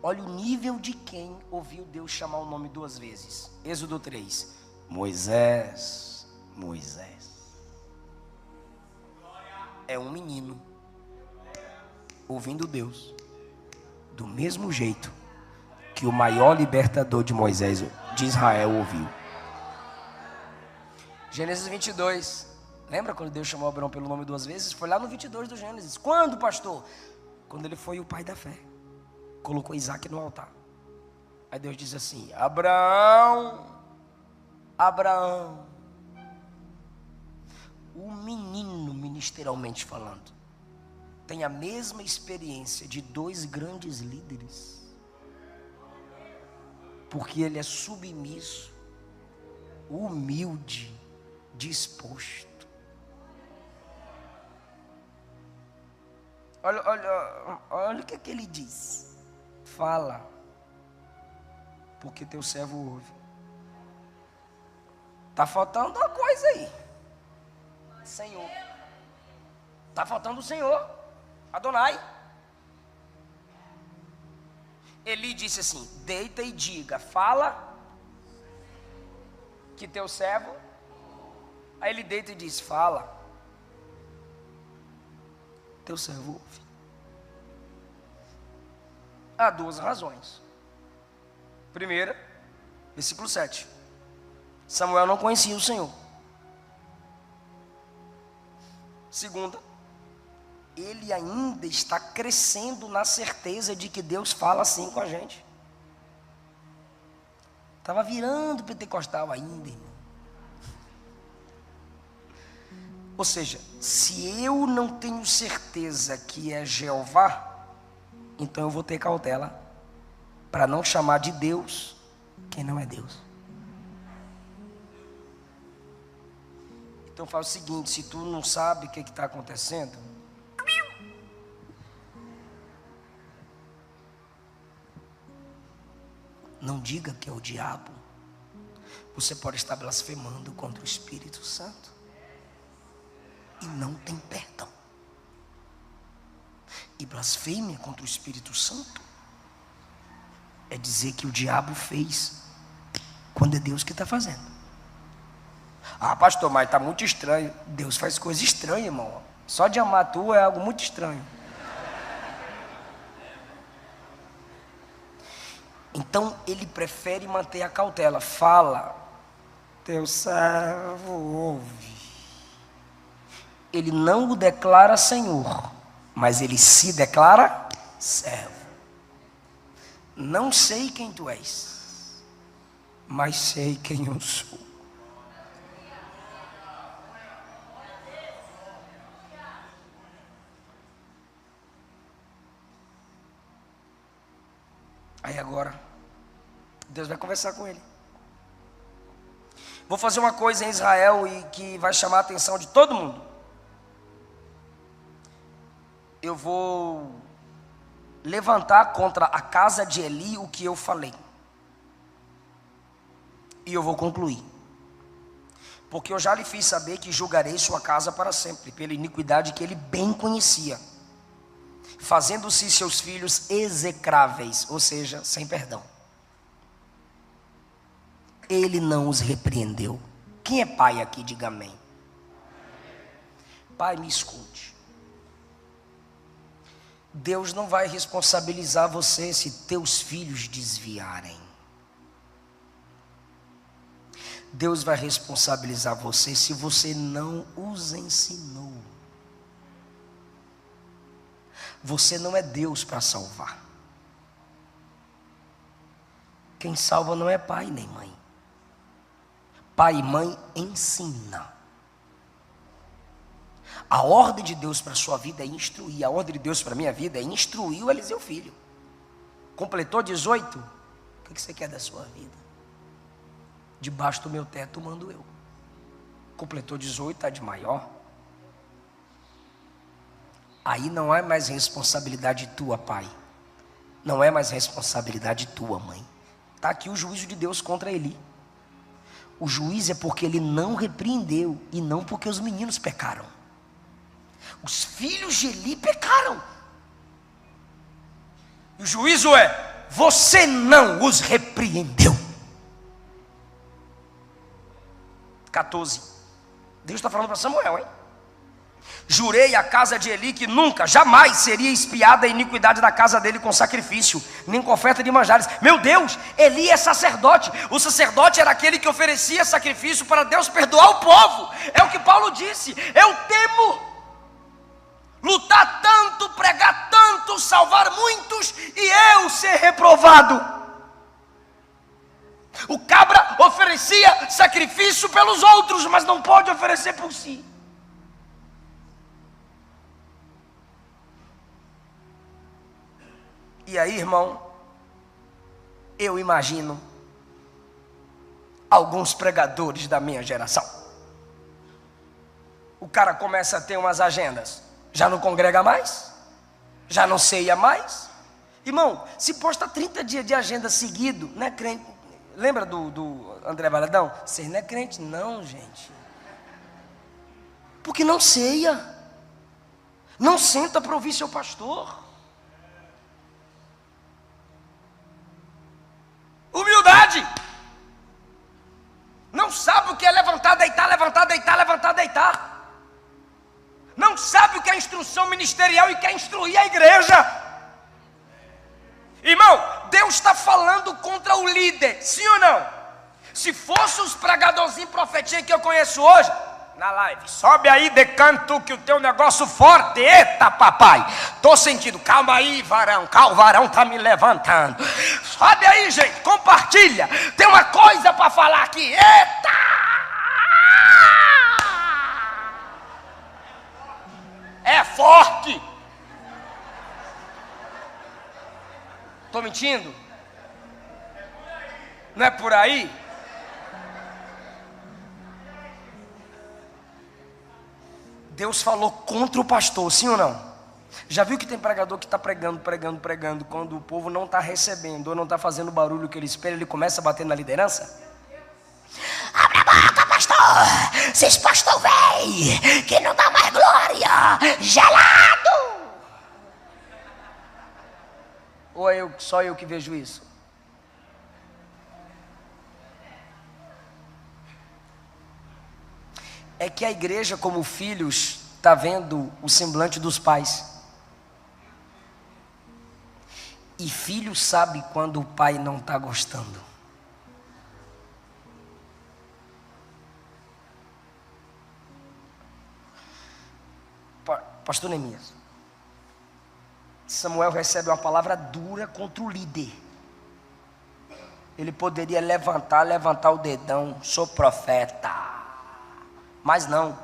Olha o nível de quem ouviu Deus chamar o nome duas vezes. Êxodo 3. Moisés, Moisés. É um menino ouvindo Deus do mesmo jeito que o maior libertador de Moisés, de Israel, ouviu. Gênesis 22. Lembra quando Deus chamou Abraão pelo nome duas vezes? Foi lá no 22 do Gênesis. Quando, pastor? Quando ele foi o pai da fé. Colocou Isaac no altar. Aí Deus diz assim: Abraão, Abraão. O menino, ministerialmente falando, tem a mesma experiência de dois grandes líderes. Porque ele é submisso, humilde, disposto. Olha o que ele diz. Fala, porque teu servo ouve. Está faltando uma coisa aí. Senhor. Está faltando o Senhor. Adonai. Eli disse assim: deita e diga, fala, que teu servo. Aí ele deita e diz: fala, teu servo ouve. Há duas razões. Primeira, versículo 7. Samuel não conhecia o Senhor. Segunda, ele ainda está crescendo na certeza de que Deus fala assim com a gente. Estava virando pentecostal ainda, irmão. Ou seja, se eu não tenho certeza que é Jeová, então eu vou ter cautela para não chamar de Deus quem não é Deus. Então faz o seguinte: se tu não sabe o que está acontecendo, não diga que é o diabo. Você pode estar blasfemando contra o Espírito Santo e não tem perdão. E blasfêmia contra o Espírito Santo é dizer que o diabo fez quando é Deus que está fazendo. Ah, pastor, mas está muito estranho. Deus faz coisa estranha, irmão. Só de amar tu é algo muito estranho. Então ele prefere manter a cautela. Fala, teu servo ouve. Ele não o declara Senhor, mas ele se declara servo. Não sei quem tu és, mas sei quem eu sou. Aí agora, Deus vai conversar com ele. Vou fazer uma coisa em Israel e que vai chamar a atenção de todo mundo. Eu vou levantar contra a casa de Eli o que eu falei. E eu vou concluir. Porque eu já lhe fiz saber que julgarei sua casa para sempre, pela iniquidade que ele bem conhecia, fazendo-se seus filhos execráveis, ou seja, sem perdão. Ele não os repreendeu. Quem é pai aqui, diga amém. Pai, me escute. Deus não vai responsabilizar você se teus filhos desviarem. Deus vai responsabilizar você se você não os ensinou. Você não é Deus para salvar. Quem salva não é pai nem mãe. Pai e mãe ensina. A ordem de Deus para a sua vida é instruir. A ordem de Deus para a minha vida é instruir o Eliseu filho. Completou 18? O que você quer da sua vida? Debaixo do meu teto mando eu. Completou 18, está de maior. Aí não é mais responsabilidade tua, pai. Não é mais responsabilidade tua, mãe. Está aqui o juízo de Deus contra Eli. O juízo é porque ele não repreendeu e não porque os meninos pecaram. Os filhos de Eli pecaram. E o juízo é: você não os repreendeu. 14. Deus está falando para Samuel, hein? Jurei à casa de Eli que nunca, jamais seria espiada a iniquidade da casa dele com sacrifício, nem com oferta de manjares. Meu Deus, Eli é sacerdote. O sacerdote era aquele que oferecia sacrifício para Deus perdoar o povo. É o que Paulo disse. Eu temo lutar tanto, pregar tanto, salvar muitos e eu ser reprovado. O cabra oferecia sacrifício pelos outros, mas não pode oferecer por si. E aí, irmão, eu imagino alguns pregadores da minha geração. O cara começa a ter umas agendas, já não congrega mais, já não ceia mais. Irmão, se posta 30 dias de agenda seguido, né, crente? Lembra do André Valadão? Você não é crente não, gente. Porque não ceia. Não senta para ouvir seu pastor. Humildade. Não sabe o que é levantar, deitar, levantar, deitar, levantar, deitar. Não sabe o que é instrução ministerial e quer instruir a igreja. Irmão, Deus está falando contra o líder, sim ou não? Se fosse os pregadorzinhos profetinhos que eu conheço hoje, na live, sobe aí, decanto, que o teu negócio forte. Eita, papai, tô sentindo. Calma aí, varão, o varão tá me levantando. Sobe aí, gente, compartilha. Tem uma coisa para falar aqui. Eita! É forte. Estou mentindo? Não é por aí? Deus falou contra o pastor, sim ou não? Já viu que tem pregador que está pregando, quando o povo não está recebendo ou não está fazendo o barulho que ele espera, ele começa a bater na liderança? Abre a boca, pastor! Se esse pastor vem, que não dá mais glória, gelado! Ou é só eu que vejo isso? É que a igreja, como filhos, está vendo o semblante dos pais. E filho sabe quando o pai não está gostando. Pastor Neemias, Samuel recebe uma palavra dura contra o líder. Ele poderia levantar o dedão, sou profeta. Mas não.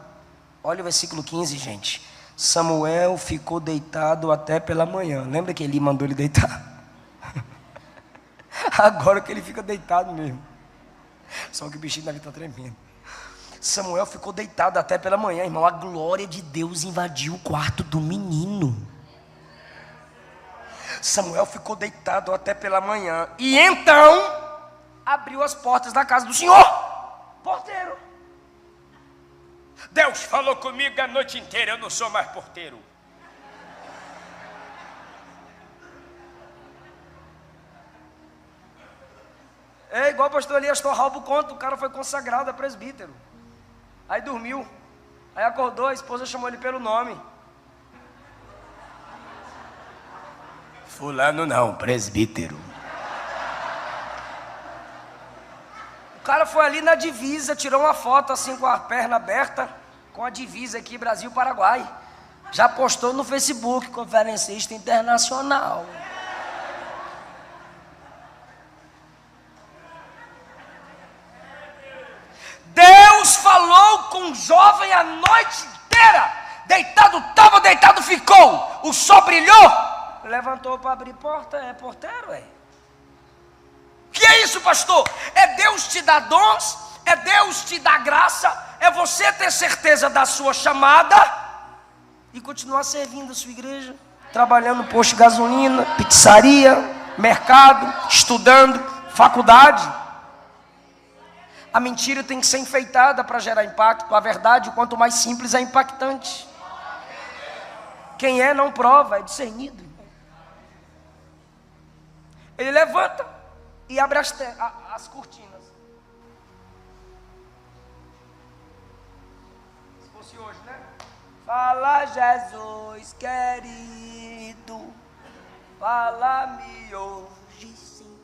Olha o versículo 15, gente. Samuel ficou deitado até pela manhã. Lembra que Eli mandou ele deitar? Agora que ele fica deitado mesmo. Só que o bichinho deve estar tremendo. Samuel ficou deitado até pela manhã, irmão. A glória de Deus invadiu o quarto do menino. Samuel ficou deitado até pela manhã. E então, abriu as portas da casa do Senhor. Porteiro. Deus falou comigo a noite inteira, eu não sou mais porteiro. É igual o pastor Elias Torralbo conta, o cara foi consagrado a presbítero. Aí dormiu. Aí acordou, a esposa chamou ele pelo nome. Fulano não, presbítero. O cara foi ali na divisa, tirou uma foto assim com a perna aberta, com a divisa aqui, Brasil-Paraguai. Já postou no Facebook, conferencista internacional. Deus falou com o jovem a noite inteira. Estava deitado, ficou. O sol brilhou. Levantou para abrir porta, é porteiro, é. Que é isso, pastor? É Deus te dar dons, é Deus te dar graça, é você ter certeza da sua chamada e continuar servindo a sua igreja, trabalhando no posto de gasolina, pizzaria, mercado, estudando, faculdade. A mentira tem que ser enfeitada para gerar impacto. A verdade, quanto mais simples, é impactante. Quem é não prova, é discernido. Ele levanta e abre as cortinas. Se fosse hoje, né? Fala, Jesus querido, fala-me hoje sim.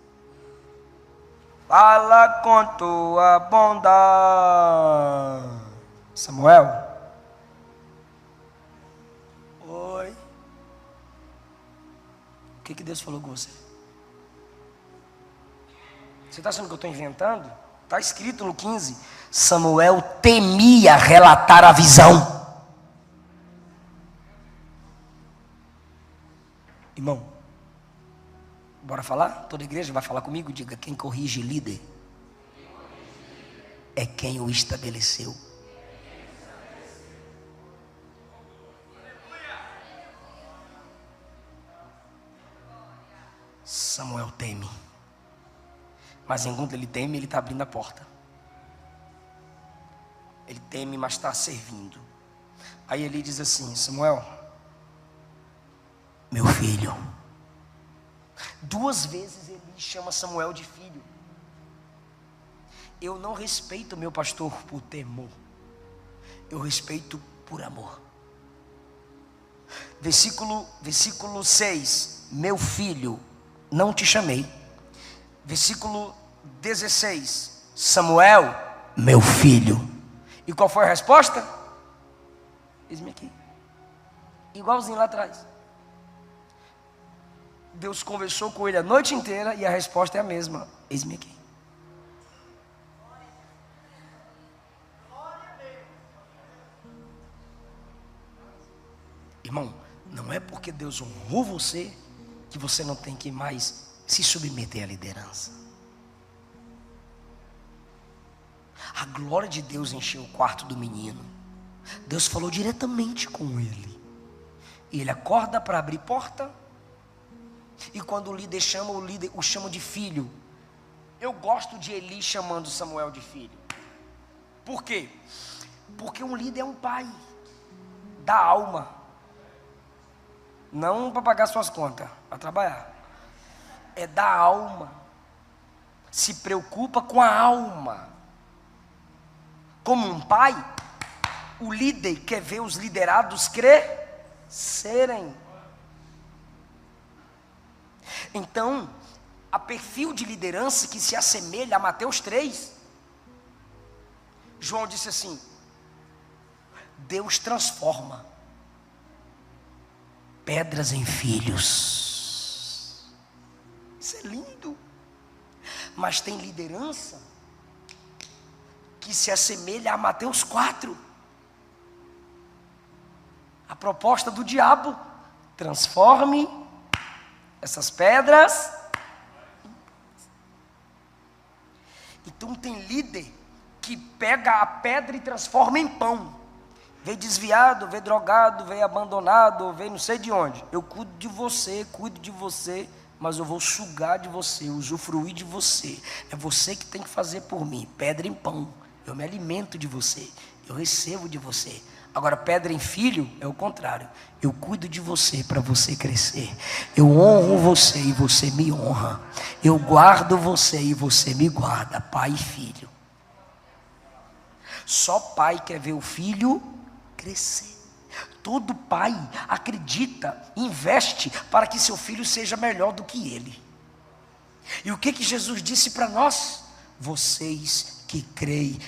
Fala com tua bondade. Samuel. Oi. O que Deus falou com você? Você está achando que eu estou inventando? Está escrito no 15. Samuel temia relatar a visão. Irmão, bora falar? Toda a igreja vai falar comigo? Diga, quem corrige líder é quem o estabeleceu. Samuel teme. Mas enquanto ele teme, ele está abrindo a porta. Ele teme, mas está servindo. Aí ele diz assim: Samuel, meu filho. 2 vezes ele chama Samuel de filho. Eu não respeito meu pastor por temor. Eu respeito por amor. Versículo 6. Meu filho, não te chamei. Versículo 16. Samuel, meu filho. E qual foi a resposta? Eis-me aqui. Igualzinho lá atrás. Deus conversou com ele a noite inteira e a resposta é a mesma. Eis-me aqui. Irmão, não é porque Deus honrou você que você não tem que mais se submeter à liderança. A glória de Deus encheu o quarto do menino. Deus falou diretamente com ele. E ele acorda para abrir porta. E quando o líder chama, o líder o chama de filho. Eu gosto de Eli chamando Samuel de filho. Por quê? Porque um líder é um pai da alma. Não para pagar suas contas, para trabalhar. É da alma. Se preocupa com a alma. Como um pai, o líder quer ver os liderados crescerem. Então, a perfil de liderança que se assemelha a Mateus 3, João disse assim: Deus transforma pedras em filhos. Isso é lindo. Mas tem liderança que se assemelha a Mateus 4. A proposta do diabo: transforme essas pedras. Então tem líder que pega a pedra e transforma em pão. Veio desviado, veio drogado, veio abandonado, veio não sei de onde. Eu cuido de você, mas eu vou sugar de você, usufruir de você. É você que tem que fazer por mim. Pedra em pão, eu me alimento de você, eu recebo de você. Agora, pedra em filho é o contrário. Eu cuido de você para você crescer. Eu honro você e você me honra. Eu guardo você e você me guarda. Pai e filho. Só pai quer ver o filho crescer. Todo pai acredita, investe para que seu filho seja melhor do que ele. E o que Jesus disse para nós? Vocês que creem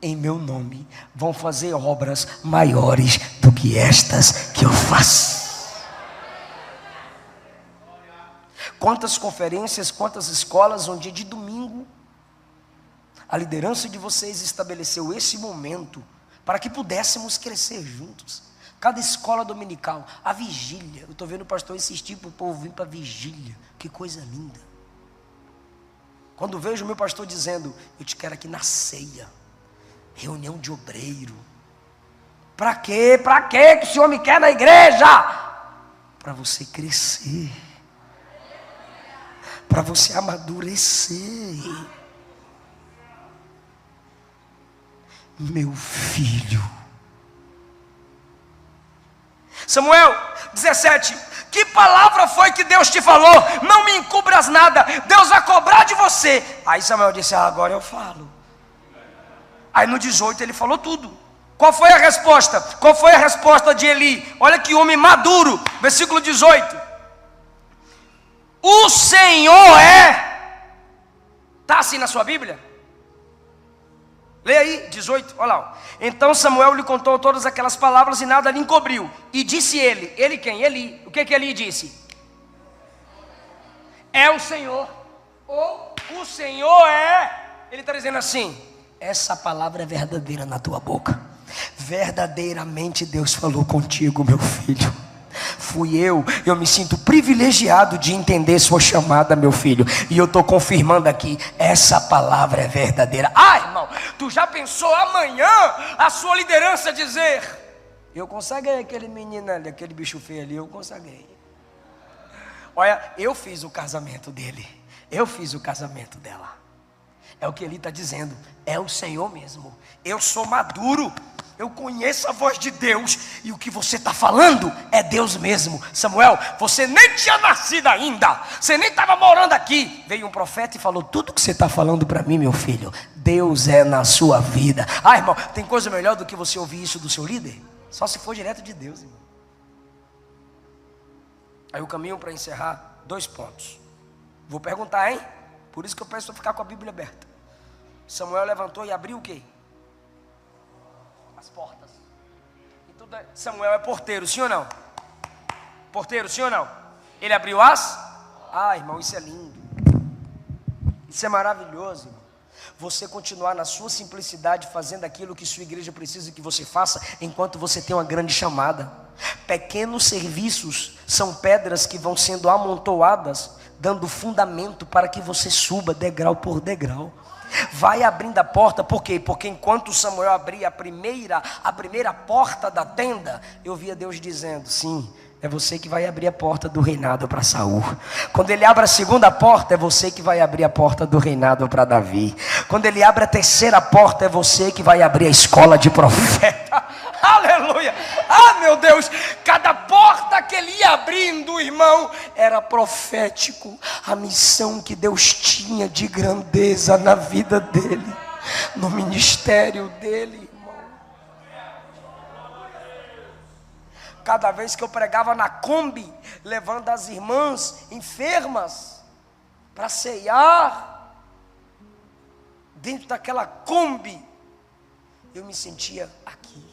em meu nome vão fazer obras maiores do que estas que eu faço. Quantas conferências, quantas escolas, um dia de domingo, a liderança de vocês estabeleceu esse momento para que pudéssemos crescer juntos. Cada escola dominical, a vigília. Eu estou vendo o pastor insistir para o povo vir para a vigília. Que coisa linda. Quando vejo o meu pastor dizendo, eu te quero aqui na ceia, reunião de obreiro. Para quê? Para quê que o Senhor me quer na igreja? Para você crescer. Para você amadurecer. Meu filho. Samuel 17, que palavra foi que Deus te falou? Não me encubras nada, Deus vai cobrar de você. Aí Samuel disse, agora eu falo. Aí no 18 ele falou tudo. Qual foi a resposta? Qual foi a resposta de Eli? Olha que homem maduro, versículo 18. O Senhor está assim na sua Bíblia? Leia aí, 18, olha lá. Então Samuel lhe contou todas aquelas palavras e nada lhe encobriu. E disse ele quem? Eli. O que Eli disse? É o Senhor. Ou o Senhor é. Ele está dizendo assim, essa palavra é verdadeira na tua boca. Verdadeiramente Deus falou contigo, meu filho. Fui eu me sinto privilegiado de entender sua chamada, meu filho. E eu estou confirmando aqui, essa palavra é verdadeira. Irmão, tu já pensou amanhã a sua liderança dizer, eu consagrei aquele menino ali, aquele bicho feio ali, eu consagrei. Olha, eu fiz o casamento dele, eu fiz o casamento dela. É o que ele está dizendo, é o Senhor mesmo. Eu sou maduro, eu conheço a voz de Deus, e o que você está falando é Deus mesmo. Samuel, você nem tinha nascido ainda, você nem estava morando aqui. Veio um profeta e falou, tudo que você está falando para mim, meu filho, Deus é na sua vida. Irmão, tem coisa melhor do que você ouvir isso do seu líder? Só se for direto de Deus, irmão. Aí o caminho para encerrar, 2 pontos. Vou perguntar, hein? Por isso que eu peço para ficar com a Bíblia aberta. Samuel levantou e abriu o quê? As portas. Então Samuel é porteiro, sim ou não? Porteiro, sim ou não? Ele abriu as? Irmão, isso é lindo. Isso é maravilhoso, irmão. Você continuar na sua simplicidade, fazendo aquilo que sua igreja precisa que você faça, enquanto você tem uma grande chamada. Pequenos serviços são pedras que vão sendo amontoadas, dando fundamento para que você suba degrau por degrau. Vai abrindo a porta, por quê? Porque enquanto Samuel abria a primeira porta da tenda, eu via Deus dizendo, sim, é você que vai abrir a porta do reinado para Saul. Quando ele abre a segunda porta, é você que vai abrir a porta do reinado para Davi. Quando ele abre a terceira porta, é você que vai abrir a escola de profeta. Aleluia! Meu Deus! Cada porta que ele ia abrindo, irmão, era profético. A missão que Deus tinha de grandeza na vida dele, no ministério dele, irmão. Cada vez que eu pregava na Kombi, levando as irmãs enfermas para ceiar, dentro daquela Kombi, eu me sentia aqui.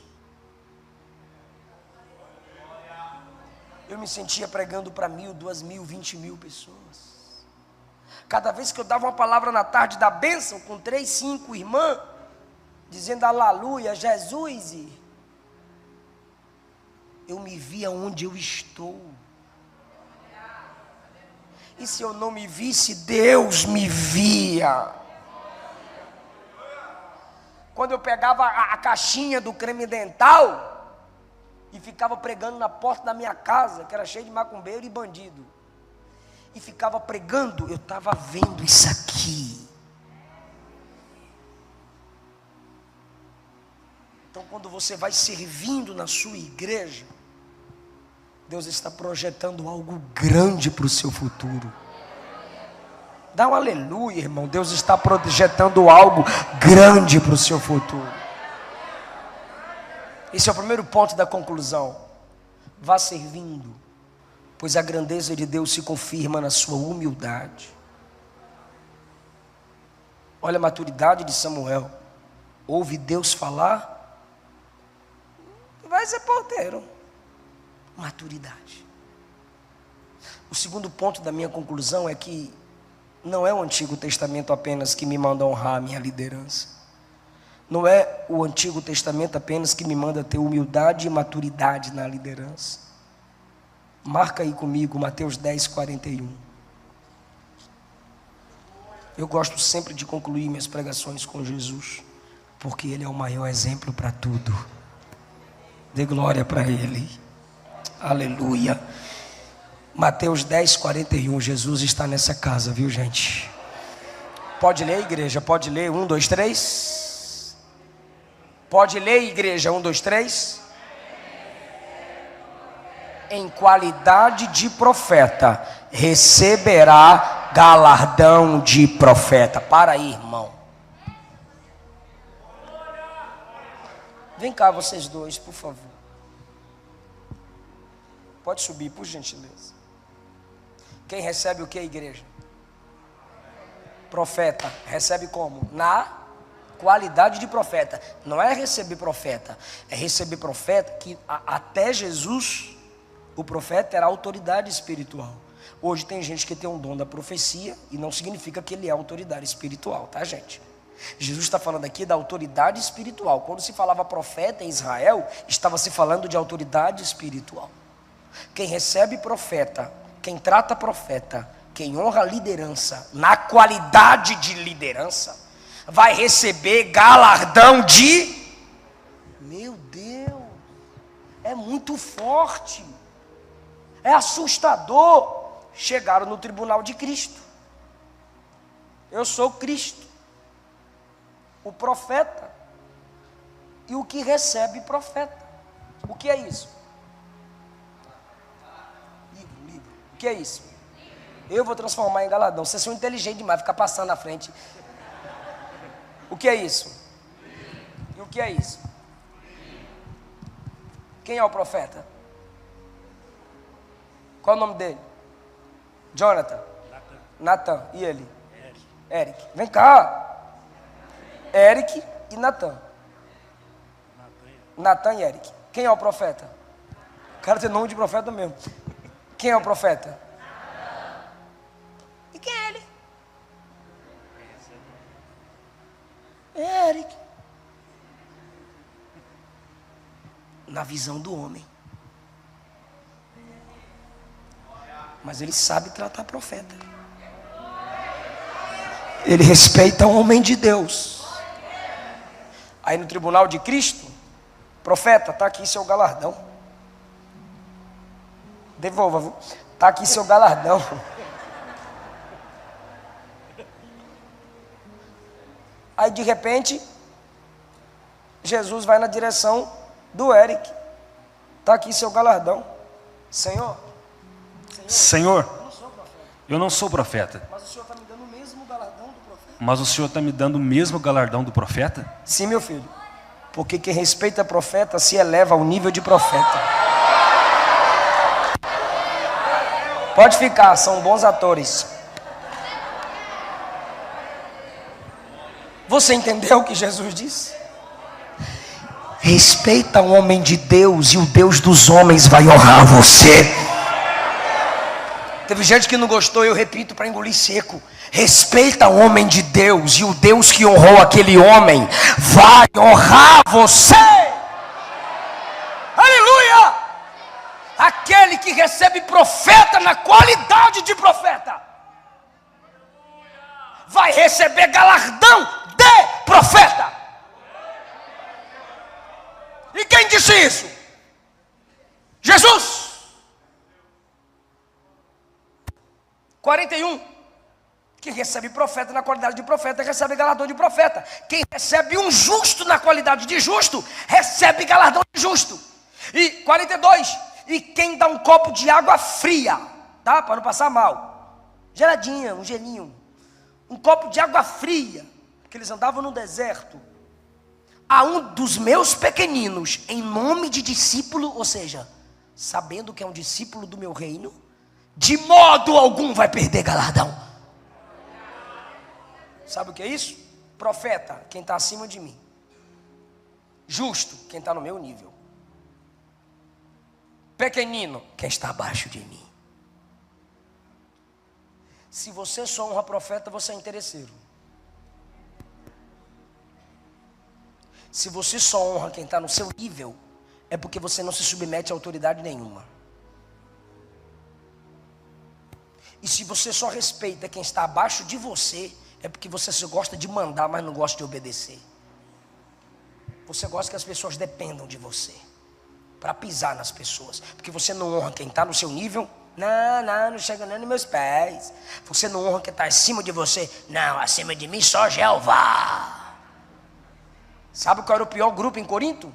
Eu me sentia pregando para 1.000, 2.000, 20.000 pessoas. Cada vez que eu dava uma palavra na tarde da bênção, com 3, 5 irmãs, dizendo aleluia, Jesus, eu me via onde eu estou. E se eu não me visse, Deus me via. quando eu pegava a caixinha do creme dental e ficava pregando na porta da minha casa, que era cheio de macumbeiro e bandido, e ficava pregando, eu estava vendo isso aqui. Então, quando você vai servindo na sua igreja, Deus está projetando algo grande para o seu futuro. Dá um aleluia, irmão. Deus está projetando algo grande para o seu futuro. Esse é o primeiro ponto da conclusão. Vá servindo, pois a grandeza de Deus se confirma na sua humildade. Olha a maturidade de Samuel. Ouve Deus falar, vai ser porteiro. Maturidade. O segundo ponto da minha conclusão é que não é o Antigo Testamento apenas que me manda honrar a minha liderança. Não é o Antigo Testamento apenas que me manda ter humildade e maturidade na liderança. Marca aí comigo Mateus 10:41. Eu gosto sempre de concluir minhas pregações com Jesus, porque Ele é o maior exemplo para tudo. Dê glória para Ele. Aleluia. Mateus 10:41. Jesus está nessa casa, viu, gente? Pode ler, igreja? Pode ler? 1, 2, 3. Pode ler, igreja? 1, 2, 3. Em qualidade de profeta, receberá galardão de profeta. Para aí, irmão. Vem cá, vocês dois, por favor. Pode subir, por gentileza. Quem recebe o que, igreja? Profeta. Recebe como? Na qualidade de profeta. Não é receber profeta. É receber profeta que até Jesus, o profeta era autoridade espiritual. Hoje tem gente que tem um dom da profecia e não significa que ele é autoridade espiritual, tá, gente? Jesus está falando aqui da autoridade espiritual. Quando se falava profeta em Israel, estava se falando de autoridade espiritual. Quem recebe profeta, quem trata profeta, quem honra a liderança, na qualidade de liderança, vai receber galardão de... Meu Deus, é muito forte, é assustador. Chegaram no tribunal de Cristo. Eu sou Cristo, o profeta, e o que recebe profeta. O que é isso? O que é isso? Eu vou transformar em galardão. Vocês são inteligentes demais, ficar passando na frente. O que é isso? E o que é isso? Quem é o profeta? Qual é o nome dele? Jonathan. Natan. E ele? Eric. Vem cá. Eric e Natan. Natan e Eric. Quem é o profeta? O cara tem nome de profeta mesmo. Quem é o profeta? E quem é ele? Eric. Na visão do homem. Mas ele sabe tratar profeta. Ele respeita o homem de Deus. Aí no tribunal de Cristo, profeta, está aqui seu galardão. Devolva, está aqui seu galardão. Aí de repente, Jesus vai na direção do Eric. Está aqui seu galardão. Senhor, eu não sou profeta. mas o Senhor está me dando o mesmo galardão do profeta? Mas o Senhor está me dando o mesmo galardão do profeta? Sim, meu filho. Porque quem respeita profeta se eleva ao nível de profeta. Pode ficar, são bons atores. Você entendeu o que Jesus disse? Respeita o homem de Deus e o Deus dos homens vai honrar você. Teve gente que não gostou, eu repito para engolir seco. Respeita o homem de Deus e o Deus que honrou aquele homem vai honrar você. Aleluia! Aquele que recebe profeta na qualidade de profeta vai receber galardão de profeta. disse isso? Jesus. 41. Quem recebe profeta na qualidade de profeta, recebe galardão de profeta. Quem recebe um justo na qualidade de justo, recebe galardão de justo. E 42. E quem dá um copo de água fria, tá? Para não passar mal. Geladinha, um gelinho. Um copo de água fria, porque eles andavam no deserto. A um dos meus pequeninos, em nome de discípulo, ou seja, sabendo que é um discípulo do meu reino, de modo algum vai perder galardão. Sabe o que é isso? Profeta, quem está acima de mim. Justo, quem está no meu nível. Pequenino, quem está abaixo de mim. Se você só honra profeta, você é interesseiro. Se você só honra quem está no seu nível, é porque você não se submete a autoridade nenhuma. E se você só respeita quem está abaixo de você, é porque você só gosta de mandar, mas não gosta de obedecer. Você gosta que as pessoas dependam de você, para pisar nas pessoas. Porque você não honra quem está no seu nível. Não chega nem nos meus pés. Você não honra quem está acima de você. Não, acima de mim só Jeová. Sabe qual era o pior grupo em Corinto?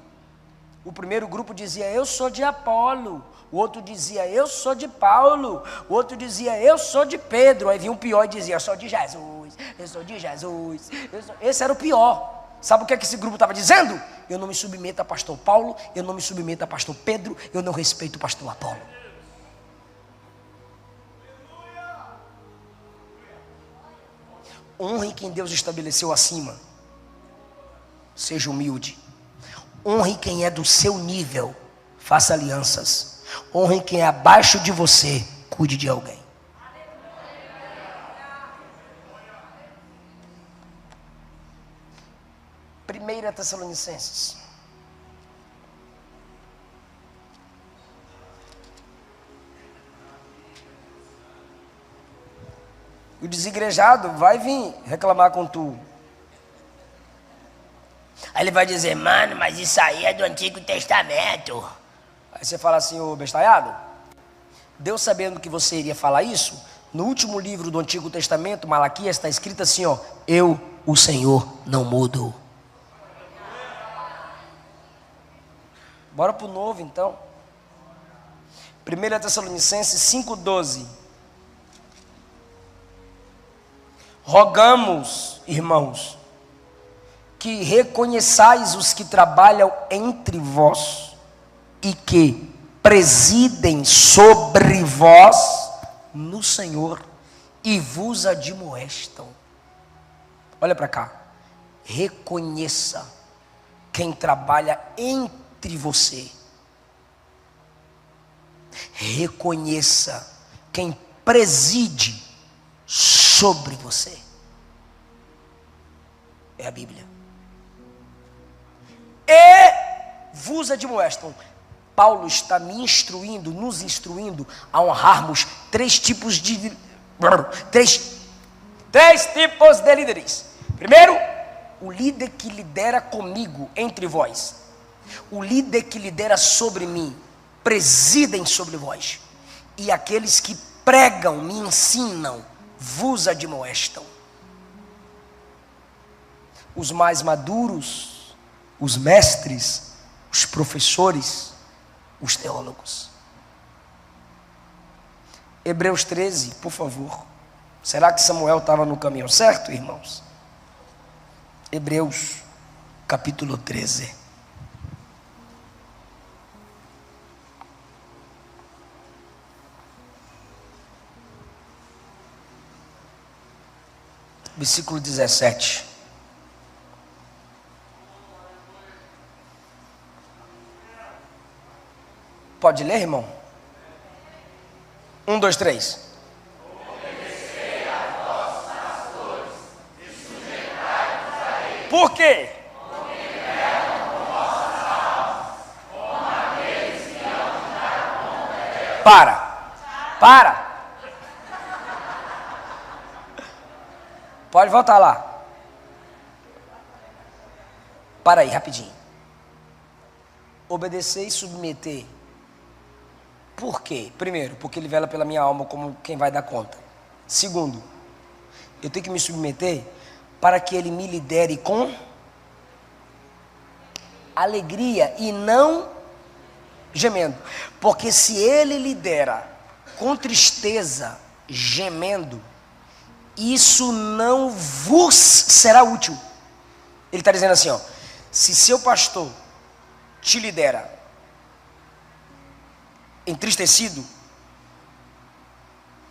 O primeiro grupo dizia, eu sou de Apolo. O outro dizia, eu sou de Paulo. O outro dizia, eu sou de Pedro. Aí vinha um pior e dizia, eu sou de Jesus. Eu sou de Jesus. Esse era o pior. Sabe o que esse grupo estava dizendo? Eu não me submeto a pastor Paulo. Eu não me submeto a pastor Pedro. Eu não respeito o pastor Apolo. Honre quem Deus estabeleceu acima. Seja humilde. Honre quem é do seu nível. Faça alianças. Honre quem é abaixo de você. Cuide de alguém. Primeira Tessalonicenses. O desigrejado vai vir reclamar com tu. Aí ele vai dizer, mano, mas isso aí é do Antigo Testamento. Aí você fala assim, ô bestalhado, Deus sabendo que você iria falar isso, no último livro do Antigo Testamento, Malaquias, está escrito assim, ó, eu, o Senhor, não mudo. Bora pro novo então. 1 Tessalonicenses 5,12. Rogamos, irmãos, que reconheçais os que trabalham entre vós e que presidem sobre vós no Senhor e vos admoestam. Olha para cá. Reconheça quem trabalha entre você. Reconheça quem preside sobre você. É a Bíblia. E vos admoestam. Paulo está me instruindo, nos instruindo a honrarmos três tipos de líderes. Primeiro, o líder que lidera comigo, entre vós. O líder que lidera sobre mim, presidem sobre vós. E aqueles que pregam, me ensinam, vos admoestam. Os mais maduros, os mestres, os professores, os teólogos. Hebreus 13, por favor. Será que Samuel estava no caminho certo, irmãos? Hebreus, capítulo 13. Versículo 17. Pode ler, irmão? 1, 2, 3. Obedecei a vossos pastores e sujeitai-vos a eles. Por quê? Porque pregam por vossas almas, como aqueles que hão de dar conta delas. Para. Pode voltar lá. Para aí, rapidinho. obedecer e submeter. Por quê? Primeiro, porque ele vela pela minha alma como quem vai dar conta. Segundo, eu tenho que me submeter para que ele me lidere com alegria e não gemendo. Porque se ele lidera com tristeza, gemendo, isso não vos será útil. Ele está dizendo assim, ó, se seu pastor te lidera entristecido,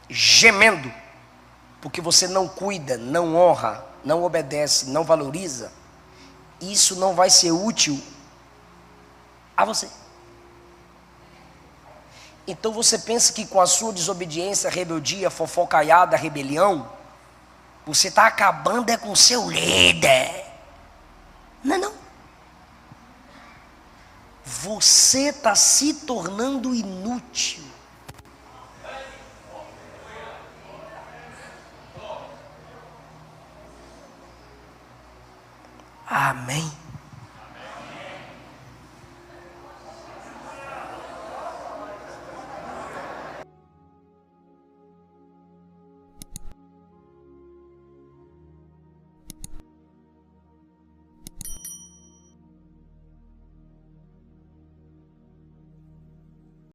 gemendo, porque você não cuida, não honra, não obedece, não valoriza, isso não vai ser útil a você. Então você pensa que com a sua desobediência, rebeldia, fofocaiada, rebelião, você está acabando com o seu líder. Não, não. Você está se tornando inútil.